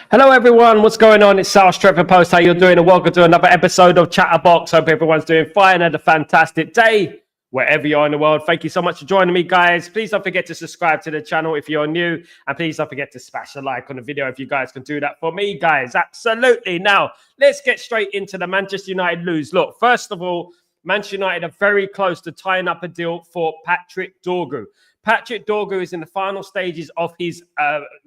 Hello everyone, what's going on? It's Sal Stretford Post. How you doing? And welcome to another episode of Chatterbox. Hope everyone's doing fine. Had a fantastic day wherever you are in the world. Thank you so much for joining me, guys. Please don't forget to subscribe to the channel if you're new, and please don't forget to smash a like on the video if you guys can do that for me, guys. Absolutely. Now let's get straight into the Manchester United lose. Look, first of all, Manchester United are very close to tying up a deal for Patrick Dorgu. Patrick Dorgu is in the final stages of his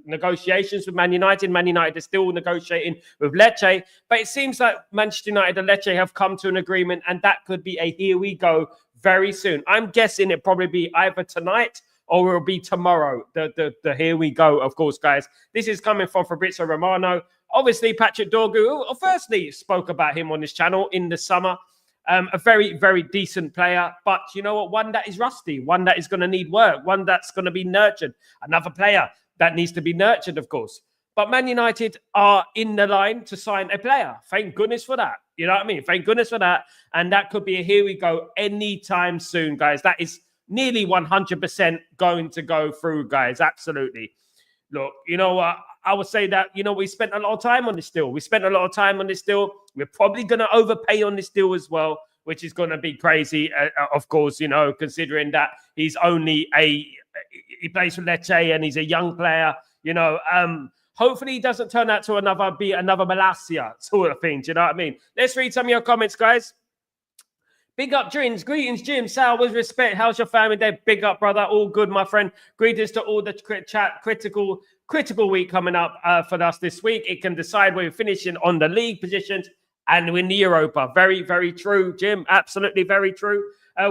negotiations with Man United. Man United is still negotiating with Lecce, but it seems like Manchester United and Lecce have come to an agreement, and that could be a here we go very soon. I'm guessing it'll probably be either tonight or it'll be tomorrow. The here we go, of course, guys. This is coming from Fabrizio Romano. Obviously, Patrick Dorgu, firstly, spoke about him on this channel in the summer. A very, very decent player, but you know what? One that is rusty, one that is going to need work, one that's going to be nurtured. Another player that needs to be nurtured, of course. But Man United are in the line to sign a player. Thank goodness for that. You know what I mean? Thank goodness for that. And that could be a here we go anytime soon, guys. That is nearly 100% going to go through, guys. Absolutely. Look, you know what? I would say that, you know, we spent a lot of time on this deal. We spent a lot of time on this deal. We're probably going to overpay on this deal as well, which is going to be crazy, of course, you know, considering that he's only he plays for Lecce and he's a young player, you know. Hopefully he doesn't turn out to another Malacia sort of thing. Do you know what I mean? Let's read some of your comments, guys. Big up, Drins. Greetings, Jim. Sal, with respect. How's your family day? Big up, brother. All good, my friend. Greetings to all the critical week coming up for us this week. It can decide where we're finishing on the league positions and win the Europa. Very, very true, Jim. Absolutely very true.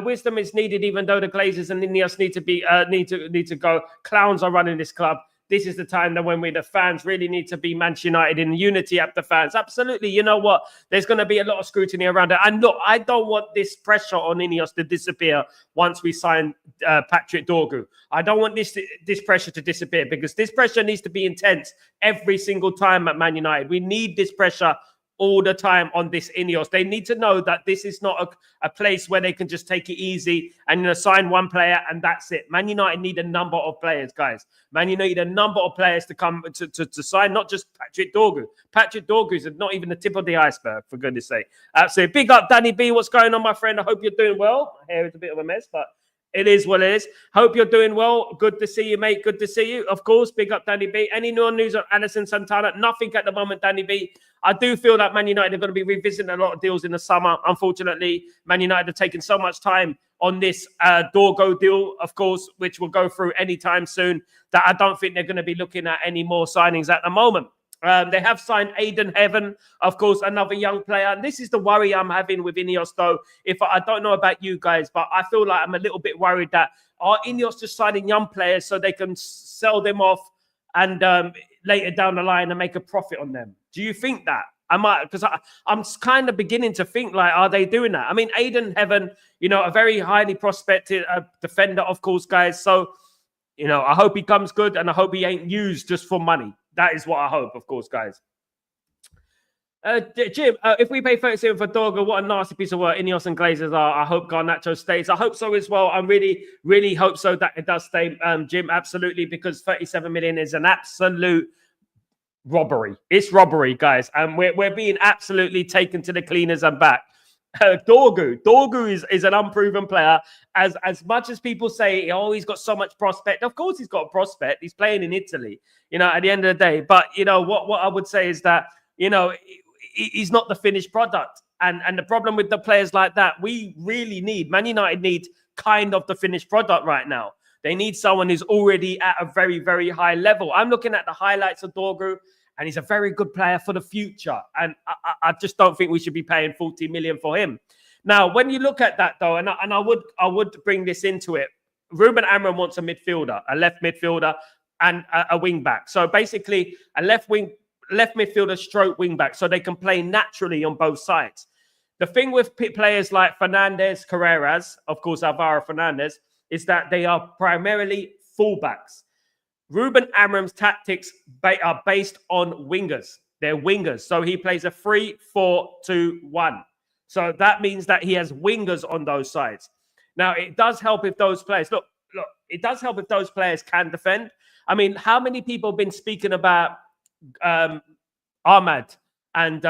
Wisdom is needed, even though the Glazers and Ineos need to go. Clowns are running this club. This is the time that when the fans really need to be Manchester United in unity at the fans. Absolutely. You know what? There's going to be a lot of scrutiny around it. And look, I don't want this pressure on Ineos to disappear once we sign Patrick Dorgu. I don't want this pressure to disappear, because this pressure needs to be intense every single time at Man United. We need this pressure all the time on this Ineos. They need to know that this is not a place where they can just take it easy and, you know, sign one player and that's it. Man United need a number of players, guys. Man United need a number of players to come to sign, not just Patrick Dorgu. Patrick Dorgu is not even the tip of the iceberg, for goodness sake. So big up, Danny B. What's going on, my friend? I hope you're doing well. My hair is a bit of a mess, but it is what it is. Hope you're doing well. Good to see you, mate. Good to see you. Of course, big up, Danny B. Any new news on Anderson Santana? Nothing at the moment, Danny B. I do feel that Man United are going to be revisiting a lot of deals in the summer. Unfortunately, Man United have taken so much time on this Dorgu deal, of course, which will go through anytime soon, that I don't think they're going to be looking at any more signings at the moment. They have signed Aiden Heaven, of course, another young player. And this is the worry I'm having with Ineos, though. I don't know about you guys, but I feel like I'm a little bit worried that are Ineos just signing young players so they can sell them off and later down the line and make a profit on them? Do you think that? Because I'm kind of beginning to think, like, are they doing that? I mean, Aiden Heaven, you know, a very highly prospected defender, of course, guys. So, you know, I hope he comes good and I hope he ain't used just for money. That is what I hope, of course, guys. Jim, if we pay 37 for Dorgu, what a nasty piece of work Ineos and Glazers are. I hope Garnacho stays. I hope so as well. I really, really hope so that it does stay, Jim, absolutely, because 37 million is an absolute robbery. It's robbery, guys. And we're being absolutely taken to the cleaners and back. Dorgu is an unproven player. As much as people say, oh, he's got so much prospect. Of course he's got a prospect. He's playing in Italy, you know, at the end of the day. But, you know, what I would say is that, you know, he's not the finished product. And the problem with the players like that, we really need, Man United need kind of the finished product right now. They need someone who's already at a very, very high level. I'm looking at the highlights of Dorgu, and he's a very good player for the future. And I just don't think we should be paying 40 million for him. Now, when you look at that, though, and I would bring this into it, Ruben Amorim wants a midfielder, a left midfielder, and a wing back. So basically, a left midfielder stroke wing back, so they can play naturally on both sides. The thing with players like Fernandez, Carreras, of course, Alvaro Fernandez, is that they are primarily fullbacks. Ruben Amorim's tactics are based on wingers. They're wingers. So he plays a 3-4-2-1. So that means that he has wingers on those sides. Now, it does help if those players... Look, it does help if those players can defend. I mean, how many people have been speaking about Ahmad and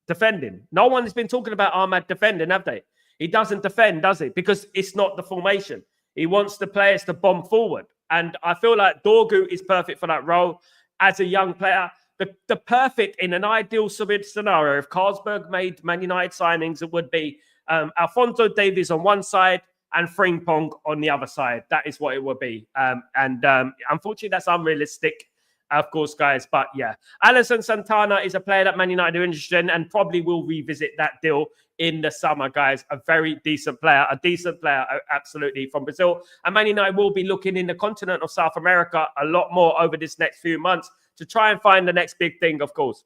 defending. No one has been talking about Ahmad defending, have they? He doesn't defend, does he? Because it's not the formation. He wants the players to bomb forward. And I feel like Dorgu is perfect for that role as a young player. The perfect, in an ideal scenario, if Carlsberg made Man United signings, it would be Alphonso Davies on one side and Frimpong on the other side. That is what it would be. Unfortunately, that's unrealistic, of course, guys. But yeah, Alisson Santana is a player that Man United are interested in and probably will revisit that deal in the summer, guys. A very decent player, absolutely, from Brazil. And Man United will be looking in the continent of South America a lot more over this next few months to try and find the next big thing, of course.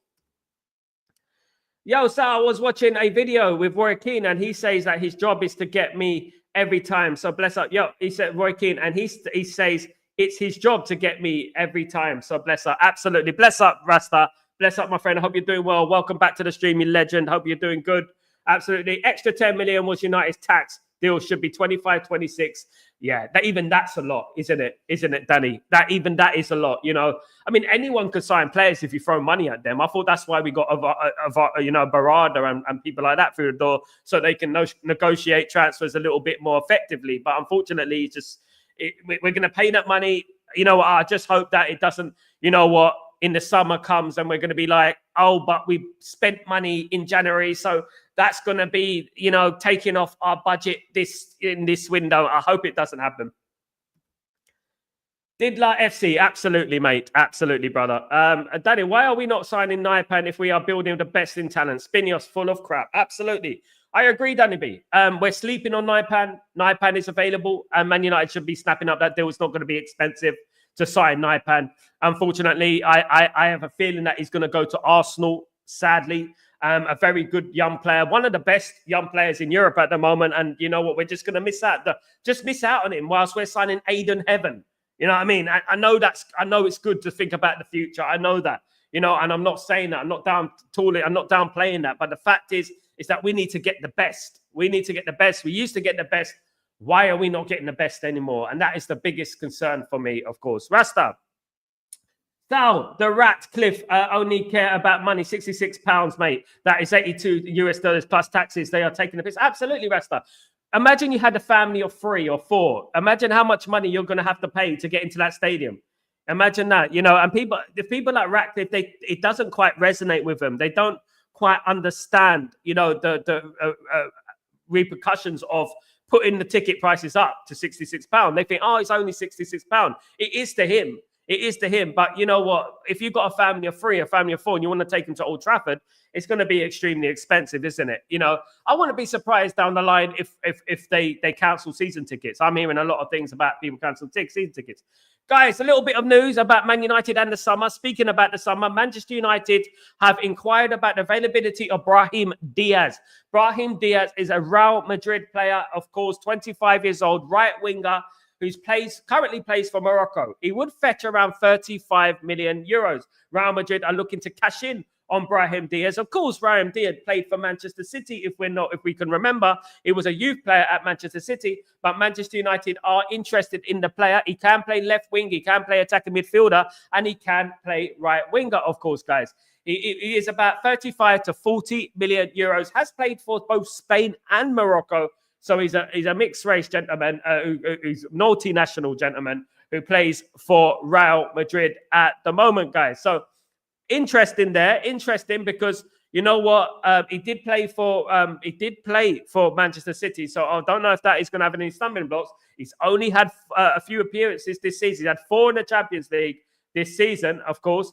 Yo, so I was watching a video with Roy Keane, and he says that his job is to get me every time. So bless up. Yo, he said Roy Keane, and he says it's his job to get me every time. So bless up. Absolutely. Bless up, Rasta. Bless up, my friend. I hope you're doing well. Welcome back to the stream, you legend. Hope you're doing good. Absolutely. Extra 10 million was United's tax deal. Should be 25, 26. Yeah, that's a lot, isn't it? Isn't it, Danny? That is a lot, you know. I mean, anyone could sign players if you throw money at them. I thought that's why we got Barada and people like that through the door, so they can negotiate transfers a little bit more effectively. But unfortunately, we're going to pay that money. You know what? I just hope that it doesn't, you know what, in the summer comes and we're going to be like, oh, but we spent money in January, so that's going to be, you know, taking off our budget in this window. I hope it doesn't happen. Didla FC, absolutely, mate. Absolutely, brother. Danny, why are we not signing Naipan if we are building the best in talent? Spinios full of crap. Absolutely. I agree, Danny B. We're sleeping on Naipan. Naipan is available, and Man United should be snapping up that deal. It's not going to be expensive to sign Naipan. Unfortunately, I have a feeling that he's going to go to Arsenal, sadly. A very good young player, one of the best young players in Europe at the moment. And you know what? We're just going to miss out. Miss out on him whilst we're signing Aiden Heaven. You know what I mean? I know it's good to think about the future. I know that, you know, and I'm not saying that. I'm not downplaying that. But the fact is that we need to get the best. We need to get the best. We used to get the best. Why are we not getting the best anymore? And that is the biggest concern for me, of course. Rasta. Sal, the Ratcliffe only care about money, £66, mate. That is $82 plus taxes. They are taking the piss. Absolutely, Rasta. Imagine you had a family of 3 or 4. Imagine how much money you're going to have to pay to get into that stadium. Imagine that, you know. And the people like Ratcliffe, it doesn't quite resonate with them. They don't quite understand, you know, the repercussions of putting the ticket prices up to £66. They think, oh, it's only £66. It is to him. It is to him. But you know what? If you've got a family of 3, a family of 4, and you want to take them to Old Trafford, it's going to be extremely expensive, isn't it? You know, I wouldn't be surprised down the line if they cancel season tickets. I'm hearing a lot of things about people canceling season tickets. Guys, a little bit of news about Man United and the summer. Speaking about the summer, Manchester United have inquired about the availability of Brahim Diaz. Brahim Diaz is a Real Madrid player, of course, 25 years old, right winger, who currently plays for Morocco. He would fetch around 35 million euros. Real Madrid are looking to cash in on Brahim Diaz. Of course, Brahim Diaz played for Manchester City. If we can remember, he was a youth player at Manchester City, but Manchester United are interested in the player. He can play left wing, he can play attacking midfielder, and he can play right winger, of course, guys. He is about 35 to 40 million euros, has played for both Spain and Morocco. So he's a mixed race gentleman, who's multinational gentleman who plays for Real Madrid at the moment, guys. So interesting because you know what, he did play for Manchester City. So I don't know if that is going to have any stumbling blocks. He's only had a few appearances this season. He had 4 in the Champions League this season, of course.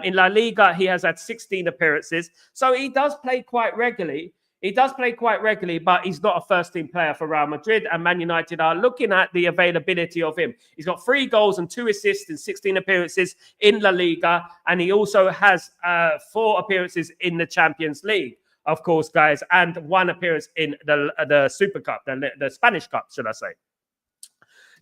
In La Liga, he has had 16 appearances. So he does play quite regularly. But he's not a first-team player for Real Madrid, and Man United are looking at the availability of him. He's got 3 goals and 2 assists in 16 appearances in La Liga, and he also has 4 appearances in the Champions League, of course, guys, and 1 appearance in the Super Cup, the Spanish Cup, should I say.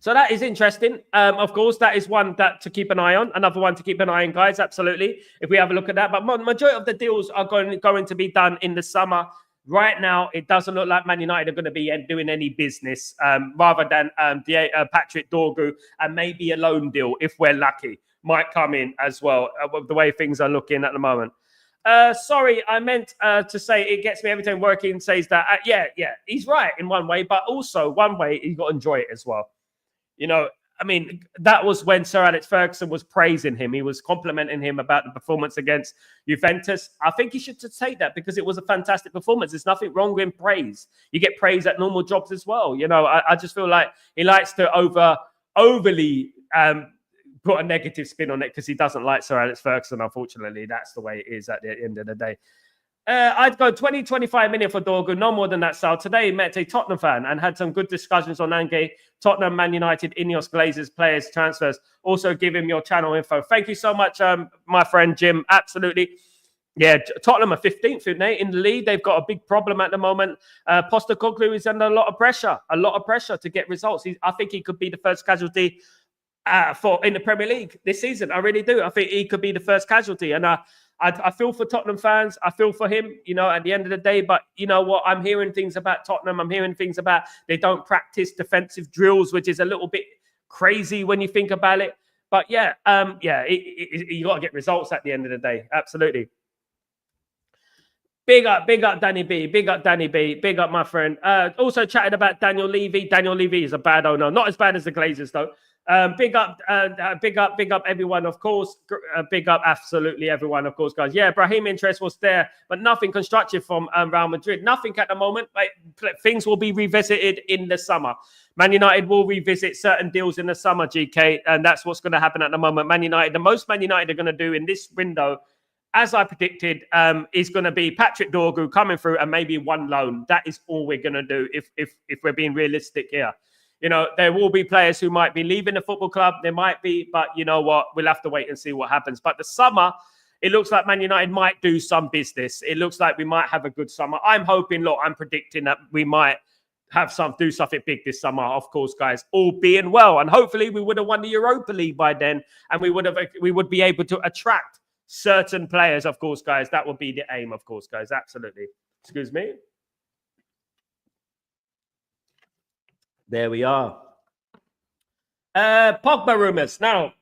So that is interesting. Of course, that is one that to keep an eye on. Another one to keep an eye on, guys, absolutely, if we have a look at that. But majority of the deals are going to be done in the summer. Right now, it doesn't look like Man United are going to be doing any business rather than Patrick Dorgu, and maybe a loan deal, if we're lucky, might come in as well, the way things are looking at the moment. Sorry, I meant to say it gets me every time working says that. Yeah, he's right in one way, but also one way you got to enjoy it as well. You know, I mean, that was when Sir Alex Ferguson was praising him. He was complimenting him about the performance against Juventus. I think he should take that because it was a fantastic performance. There's nothing wrong with praise. You get praise at normal jobs as well. You know, I just feel like he likes to overly put a negative spin on it because he doesn't like Sir Alex Ferguson. Unfortunately, that's the way it is at the end of the day. I'd go 20, 25 million for Dorgu, no more than that, Sal. Today, he met a Tottenham fan and had some good discussions on Ange, Tottenham, Man United, Ineos, Glazers, players, transfers. Also, give him your channel info. Thank you so much, my friend Jim. Absolutely. Yeah, Tottenham are 15th in the league. They've got a big problem at the moment. Postecoglou is under a lot of pressure to get results. I think he could be the first casualty in the Premier League this season. I really do. I think he could be the first casualty. And I feel for Tottenham fans. I feel for him, you know, at the end of the day. But you know what? I'm hearing things about Tottenham. I'm hearing things about they don't practice defensive drills, which is a little bit crazy when you think about it. But yeah, you got to get results at the end of the day. Absolutely. Big up Danny B. Big up Danny B. Big up my friend. Also chatted about Daniel Levy. Daniel Levy is a bad owner. Not as bad as the Glazers, though. Big up everyone, of course. Big up absolutely everyone, of course, guys. Yeah, Brahim interest was there, but nothing constructive from Real Madrid. Nothing at the moment. Things will be revisited in the summer. Man United will revisit certain deals in the summer, GK, and that's what's going to happen at the moment. Man United, the most Man United are going to do in this window, as I predicted, is going to be Patrick Dorgu coming through and maybe one loan. That is all we're going to do if we're being realistic here. You know, there will be players who might be leaving the football club. There might be, but you know what? We'll have to wait and see what happens. But the summer, it looks like Man United might do some business. It looks like we might have a good summer. I'm predicting that we might do something big this summer, of course, guys, all being well. And hopefully we would have won the Europa League by then. And we would be able to attract certain players, of course, guys. That would be the aim, of course, guys. Absolutely. Excuse me. There we are. Pogba rumors. Now,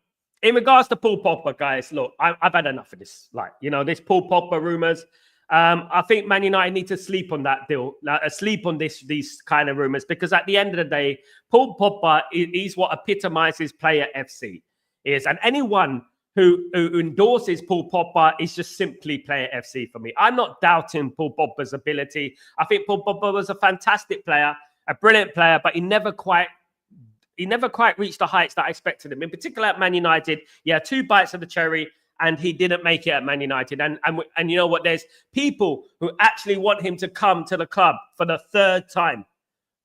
in regards to Paul Pogba, guys, look, I've had enough of this. This Paul Pogba rumors. I think Man United need to sleep on that deal, sleep on these kind of rumors, because at the end of the day, Paul Pogba is what epitomizes player FC is, and anyone who endorses Paul Pogba is just simply player FC for me. I'm not doubting Paul Pogba's ability. I think Paul Pogba was a fantastic player. A brilliant player, but he never quite reached the heights that I expected him. In particular at Man United, yeah, 2 bites of the cherry, and he didn't make it at Man United. And you know what? There's people who actually want him to come to the club for the 3rd time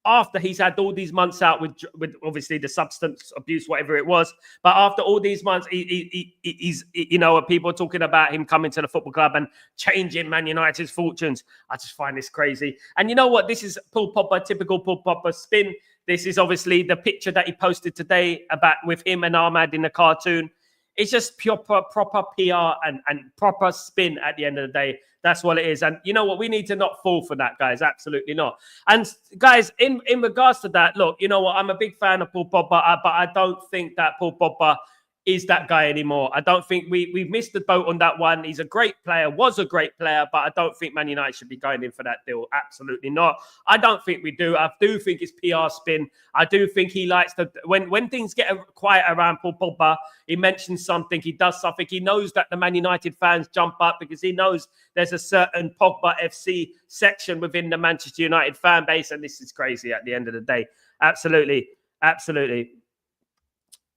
after he's had all these months out with obviously the substance abuse, whatever it was. But after all these months, he's people are talking about him coming to the football club and changing Man United's fortunes. I just find this crazy. And you know what? This is Paul Pogba, typical Paul Pogba spin. This is obviously the picture that he posted today with him and Ahmad in the cartoon. It's just pure proper PR and proper spin at the end of the day. That's what it is. And you know what? We need to not fall for that, guys. Absolutely not. And guys, in regards to that, look, you know what? I'm a big fan of Paul Pogba, but I don't think that Paul Pogba is that guy anymore. I don't think we've missed the boat on that one. He's a great player, was a great player, but I don't think Man United should be going in for that deal. Absolutely not. I don't think we do. I do think it's PR spin. I do think he likes to, when things get quiet around Paul Pogba, he mentions something, he does something. He knows that the Man United fans jump up because he knows there's a certain Pogba FC section within the Manchester United fan base, and this is crazy at the end of the day. Absolutely. Absolutely.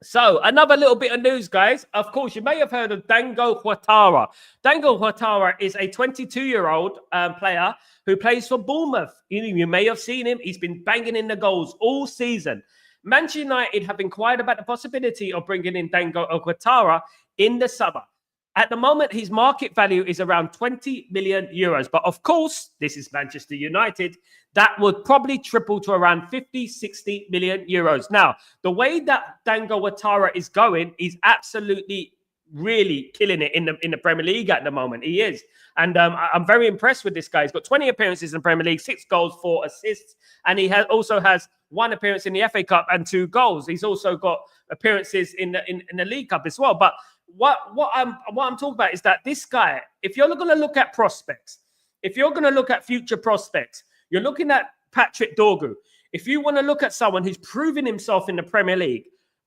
So, another little bit of news, guys. Of course, you may have heard of Dango Ouattara. Dango Ouattara is a 22-year-old player who plays for Bournemouth. You may have seen him. He's been banging in the goals all season. Manchester United have inquired about the possibility of bringing in Dango Ouattara in the summer. At the moment, his market value is around 20 million euros. But of course, this is Manchester United. That would probably triple to around 50, 60 million euros. Now, the way that Dango Ouattara is going is absolutely really killing it in the Premier League at the moment. He is. And I'm very impressed with this guy. He's got 20 appearances in the Premier League, 6 goals, 4 assists. And he also has 1 appearance in the FA Cup and 2 goals. He's also got appearances in the League Cup as well. But what I'm talking about is that this guy, if you're going to look at prospects, if you're going to look at future prospects, you're looking at Patrick Dorgu. If you want to look at someone who's proven himself in the Premier League,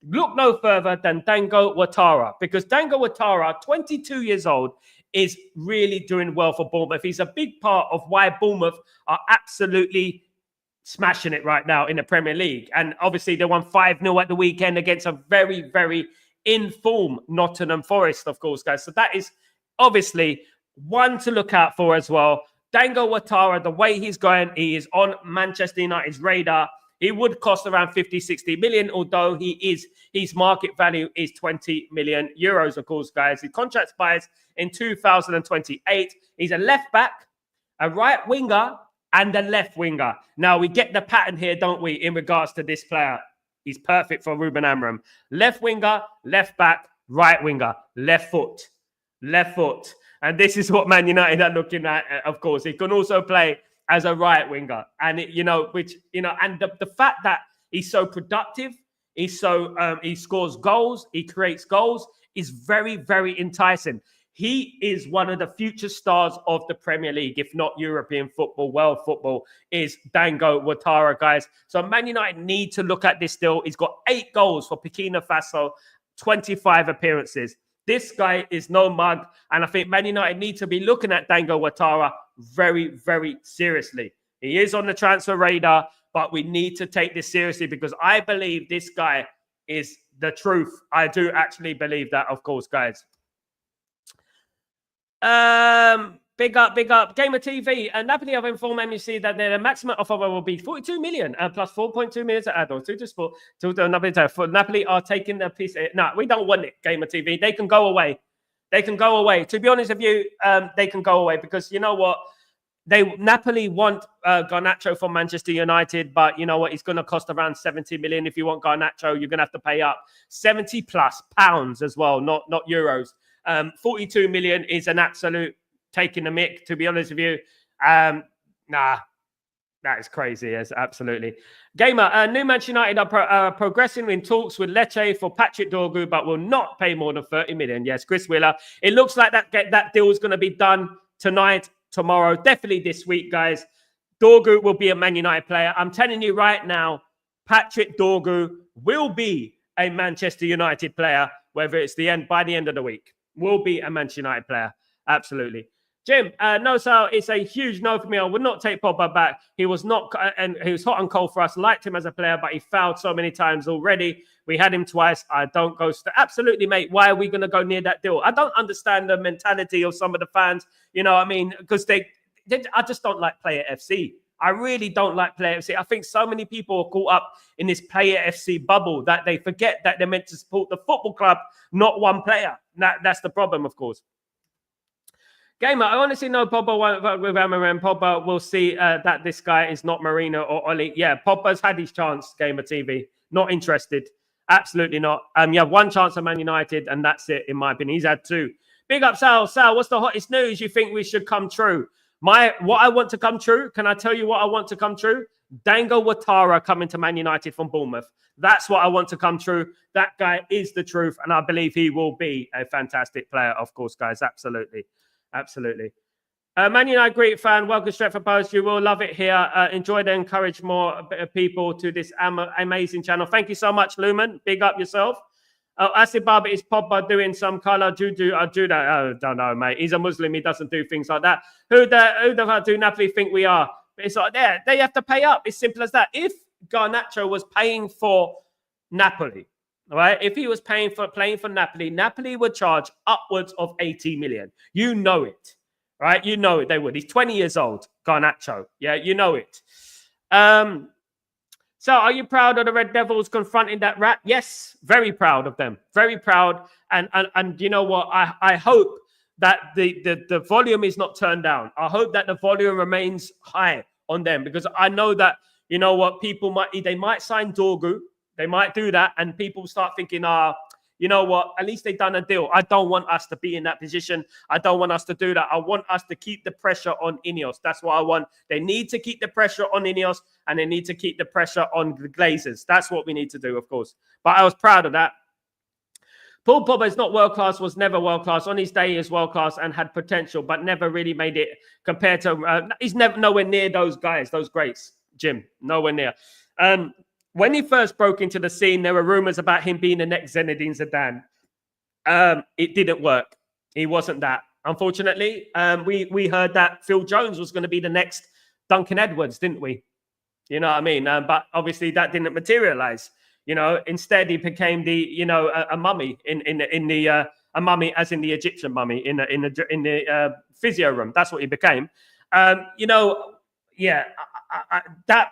look no further than Dango Ouattara, because Dango Ouattara, 22 years old, is really doing well for Bournemouth. He's a big part of why Bournemouth are absolutely smashing it right now in the Premier League. And obviously they won 5-0 at the weekend against a very, very in-form Nottingham Forest, of course, guys. So that is obviously one to look out for as well. Dango Ouattara, the way he's going, he is on Manchester United's radar. He would cost around 50, 60 million, although his market value is 20 million euros, of course, guys. His contract expires in 2028. He's a left back, a right winger, and a left winger. Now, we get the pattern here, don't we, in regards to this player. He's perfect for Ruben Amorim. Left winger, left back, right winger, left foot, left foot. And this is what Man United are looking at, of course. He can also play as a right winger. And, and the fact that he's so productive, he scores goals, he creates goals, is very, very enticing. He is one of the future stars of the Premier League, if not European football, world football, is Dango Ouattara, guys. So Man United need to look at this deal. He's got 8 goals for Burkina Faso, 25 appearances. This guy is no mug, and I think Man United need to be looking at Dango Ouattara very, very seriously. He is on the transfer radar, but we need to take this seriously because I believe this guy is the truth. I do actually believe that, of course, guys. Big up. Gamer TV. And Napoli have informed MUC that their maximum offer will be 42 million plus 4.2 million to add-ons. Napoli are taking their piece. No, we don't want it, Gamer TV. They can go away. They can go away. To be honest with you, they can go away because you know what? Napoli want Garnacho from Manchester United, but you know what? It's going to cost around 70 million. If you want Garnacho, you're going to have to pay up 70 plus pounds as well, not euros. 42 million is an absolute taking the mick, to be honest with you. Nah, that is crazy. Yes, absolutely. Gamer, New Manchester United are progressing in talks with Lecce for Patrick Dorgu, but will not pay more than 30 million. Yes, Chris Wheeler. It looks like that deal is going to be done tonight, tomorrow, definitely this week, guys. Dorgu will be a Man United player. I'm telling you right now, Patrick Dorgu will be a Manchester United player, whether it's by the end of the week. Will be a Manchester United player. Absolutely. Jim, no, Sal, it's a huge no for me. I would not take Pogba back. He was not, and he was hot and cold for us. Liked him as a player, but he fouled so many times already. We had him twice. I don't go. Absolutely, mate. Why are we going to go near that deal? I don't understand the mentality of some of the fans. You know what I mean? Because I just don't like Player FC. I really don't like Player FC. I think so many people are caught up in this Player FC bubble that they forget that they're meant to support the football club, not one player. That's the problem, of course. Gamer, I honestly know Pogba won't work with Amorim. Pogba will see that this guy is not Marino or Oli. Yeah, Pogba's had his chance, Gamer TV. Not interested. Absolutely not. You have one chance at Man United, and that's it, in my opinion. He's had 2. Big up, Sal. Sal, what's the hottest news you think we should come true? What I want to come true, can I tell you what I want to come true? Dango Ouattara coming to Man United from Bournemouth. That's what I want to come true. That guy is the truth, and I believe he will be a fantastic player, of course, guys. Absolutely. Absolutely. Man United great fan. Welcome, Stretford Post. You will love it here. Enjoy to encourage more people to this amazing channel. Thank you so much, Lumen. Big up yourself. Acid Baba, is Pogba doing some color juju? I don't know, mate. He's a Muslim. He doesn't do things like that. Who the fuck do Napoli think we are? It's like they have to pay up. It's simple as that. If Garnacho was paying for Napoli, right? If he was playing for Napoli, Napoli would charge upwards of 80 million. You know it, right? You know it. They would. He's 20 years old, Garnacho. Yeah, you know it. So are you proud of the Red Devils confronting that rat? Yes, very proud of them. Very proud. And you know what? I hope that the volume is not turned down. I hope that the volume remains high on them because I know that, you know what, they might sign Dorgu. They might do that, and people start thinking, you know what, at least they've done a deal. I don't want us to be in that position. I don't want us to do that. I want us to keep the pressure on Ineos. That's what I want. They need to keep the pressure on Ineos, and they need to keep the pressure on the Glazers. That's what we need to do, of course. But I was proud of that. Paul Pogba is not world-class, was never world-class. On his day, he is world-class and had potential, but never really made it compared to... he's never nowhere near those guys, those greats, Jim. Nowhere near. When he first broke into the scene, there were rumors about him being the next Zinedine Zidane. It didn't work. He wasn't that. Unfortunately, we heard that Phil Jones was going to be the next Duncan Edwards, didn't we? You know what I mean? But obviously that didn't materialize. Instead he became a mummy a mummy as in the Egyptian mummy in the physio room. That's what he became. That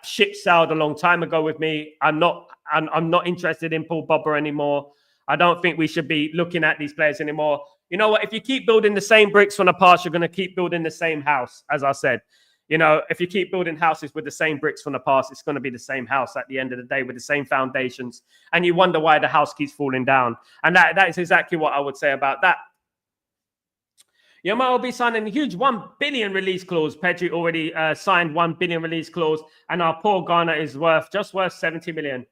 ship sailed a long time ago with me. I'm not interested in Paul Pogba anymore. I don't think we should be looking at these players anymore. You know what? If you keep building the same bricks from the past, you're going to keep building the same house, as I said. If you keep building houses with the same bricks from the past, it's going to be the same house at the end of the day with the same foundations. And you wonder why the house keeps falling down. And that is exactly what I would say about that. Yamal will be signing a huge 1 billion release clause. Pedri already signed 1 billion release clause. And our poor Ghana is worth 70 million.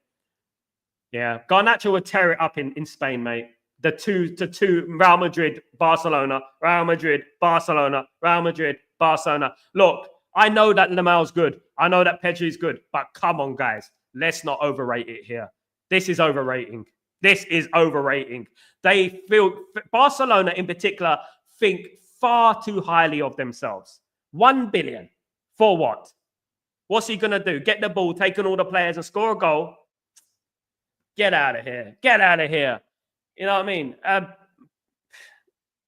Yeah, Garnacho would tear it up in Spain, mate. The two Real Madrid, Barcelona, Real Madrid, Barcelona, Real Madrid, Barcelona. Look, I know that Lamal's good. I know that Pedri's good. But come on, guys. Let's not overrate it here. This is overrating. This is overrating. They feel, Barcelona in particular, think far too highly of themselves. 1 billion. For what? What's he going to do? Get the ball, take on all the players and score a goal? Get out of here. Get out of here. You know what I mean?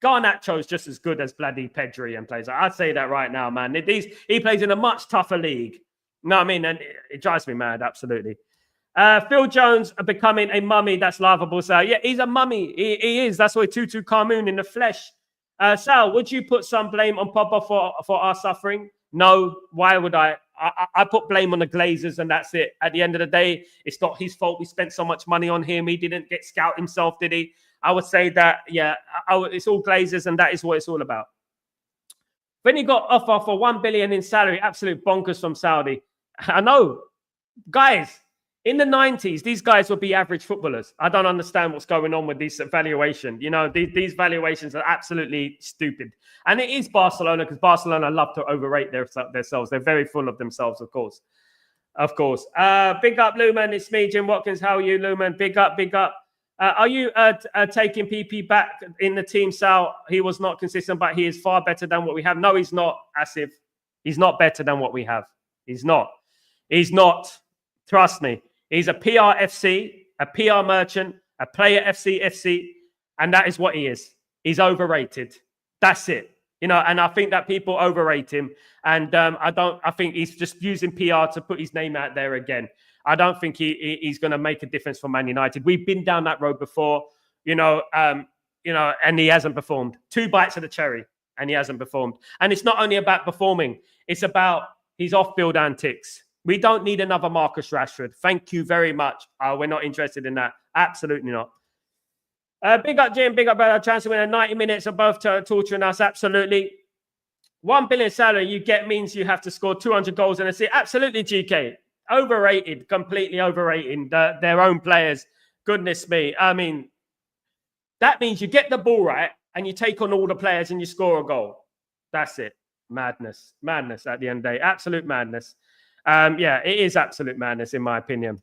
Garnacho's just as good as bloody Pedri and plays. I'd say that right now, man. He plays in a much tougher league. You know what I mean? And it drives me mad, absolutely. Phil Jones becoming a mummy that's laughable. So, yeah, he's a mummy. He is. That's why Tutu Carmoon in the flesh. Sal, would you put some blame on Pogba for our suffering? No. Why would I? I put blame on the Glazers and that's it. At the end of the day, it's not his fault. We spent so much money on him. He didn't get scout himself, did he? I would say that, yeah, it's all Glazers and that is what it's all about. When he got offer for 1 billion in salary, absolute bonkers from Saudi. I know. Guys, in the 90s, these guys would be average footballers. I don't understand what's going on with this valuation. These valuations are absolutely stupid. And it is Barcelona because Barcelona love to overrate themselves. They're very full of themselves, of course. Of course. Big up, Luman. It's me, Jim Watkins. How are you, Luman? Big up, big up. Are you taking PP back in the team, Sal? He was not consistent, but he is far better than what we have. No, he's not, Asif. He's not better than what we have. He's not. He's not. Trust me. He's a PR FC, a PR merchant, a player FC, and that is what he is. He's overrated. That's it. And I think that people overrate him. And I think he's just using PR to put his name out there again. I don't think he's going to make a difference for Man United. We've been down that road before, and he hasn't performed. 2 bites of the cherry, and he hasn't performed. And it's not only about performing. It's about his off-field antics. We don't need another Marcus Rashford. Thank you very much. We're not interested in that. Absolutely not. Big up, Jim. Big up, brother. Chance to win a 90 minutes of both torturing us. Absolutely. 1 billion salary you get means you have to score 200 goals in a season. Absolutely, GK. Overrated. Completely overrated. Their own players. Goodness me. I mean, that means you get the ball right and you take on all the players and you score a goal. That's it. Madness. Madness at the end of the day. Absolute madness. Yeah, it is absolute madness, in my opinion.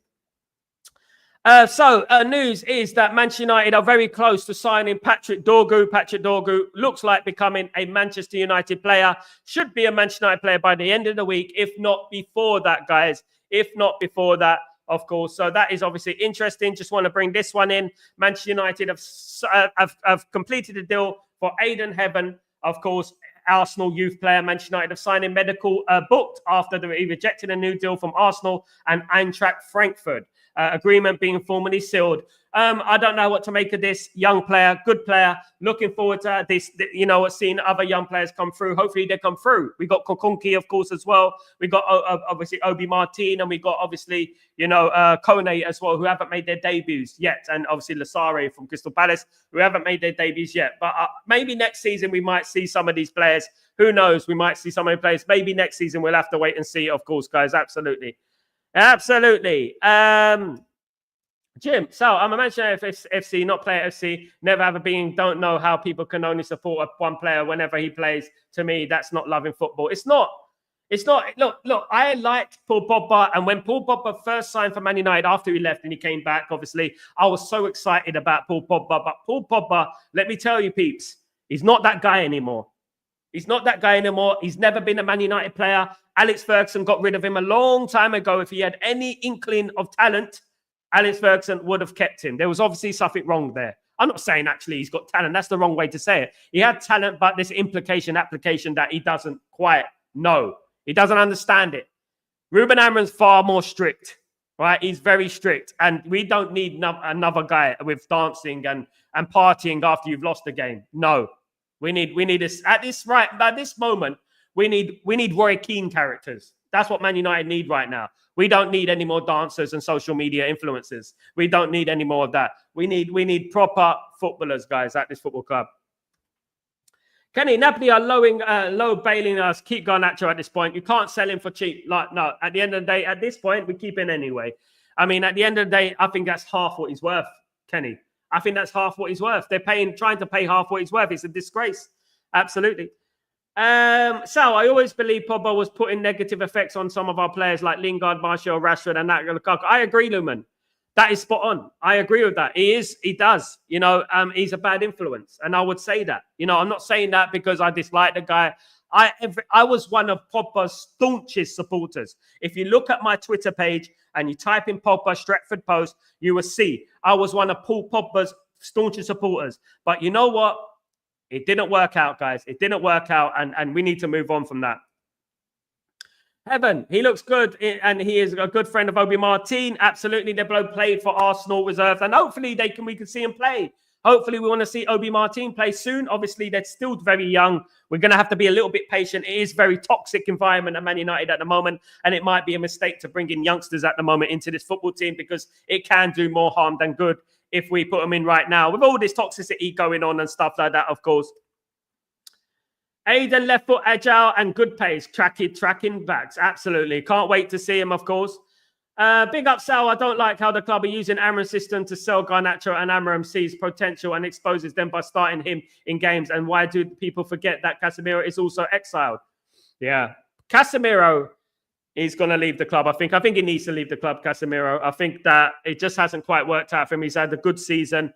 News is that Manchester United are very close to signing Patrick Dorgu. Patrick Dorgu looks like becoming a Manchester United player. Should be a Manchester United player by the end of the week, if not before that, guys. If not before that, of course. So that is obviously interesting. Just want to bring this one in. Manchester United have completed a deal for Aidan Heaven, of course. Arsenal youth player. Manchester United have signed a medical booked after they rejected a new deal from Arsenal and Eintracht Frankfurt. Agreement being formally sealed. I don't know what to make of this. Young player, good player. Looking forward to this, seeing other young players come through. Hopefully they come through. We got Kokunki, of course, as well. We got obviously Obi Martin, and we got obviously, Kone as well, who haven't made their debuts yet. And obviously Lasare from Crystal Palace, who haven't made their debuts yet. But maybe next season we might see some of these players. Who knows? We might see some of the players. Maybe next season we'll have to wait and see, of course, guys. Absolutely. Absolutely. Jim, so I'm a Manchester FC, not player FC. Never ever been. Don't know how people can only support one player whenever he plays. To me, that's not loving football. It's not. It's not. Look. I liked Paul Pogba, and when Paul Pogba first signed for Man United after he left and he came back, obviously, I was so excited about Paul Pogba. But Paul Pogba, let me tell you, peeps, he's not that guy anymore. He's not that guy anymore. He's never been a Man United player. Alex Ferguson got rid of him a long time ago. If he had any inkling of talent, Alex Ferguson would have kept him. There was obviously something wrong there. I'm not saying actually he's got talent. That's the wrong way to say it. He had talent, but this application that he doesn't quite know. He doesn't understand it. Ruben Amorim's far more strict, right? He's very strict. And we don't need another guy with dancing and partying after you've lost the game. No. We need this at this moment. We need Roy Keane characters. That's what Man United need right now. We don't need any more dancers and social media influencers. We don't need any more of that. We need proper footballers, guys, at this football club. Kenny, Napoli are low bailing us. Keep Garnacho at this point. You can't sell him for cheap. Like, no, at the end of the day, at this point, we keep him anyway. I mean, at the end of the day, I think that's half what he's worth, Kenny. I think that's half what he's worth. They're trying to pay half what he's worth. It's a disgrace. Absolutely. Sal, I always believe Pogba was putting negative effects on some of our players like Lingard, Martial, Rashford, and that. I agree, Lumen. That is spot on. I agree with that. He does. You know, he's a bad influence. And I would say that. You know, I'm not saying that because I dislike the guy. I was one of Pogba's staunchest supporters. If you look at my Twitter page and you type in Pogba Stretford post, you will see I was one of Paul Pogba's staunchest supporters. But you know what? It didn't work out, guys. It didn't work out, and we need to move on from that. Heaven, he looks good, and he is a good friend of Obi Martin. Absolutely, they both played for Arsenal reserves, and hopefully we can see him play. Hopefully, we want to see Obi Martin play soon. Obviously, they're still very young. We're going to have to be a little bit patient. It is a very toxic environment at Man United at the moment, and it might be a mistake to bring in youngsters at the moment into this football team because it can do more harm than good if we put them in right now. With all this toxicity going on and stuff like that, of course. Aiden, left foot, agile, and good pace. Tracking backs. Absolutely. Can't wait to see him, of course. Big up, Sal. I don't like how the club are using Amorim's system to sell Garnacho, and Amorim sees potential and exposes them by starting him in games. And why do people forget that Casemiro is also exiled? Yeah. Casemiro is going to leave the club. I think he needs to leave the club, Casemiro. I think that it just hasn't quite worked out for him. He's had a good season.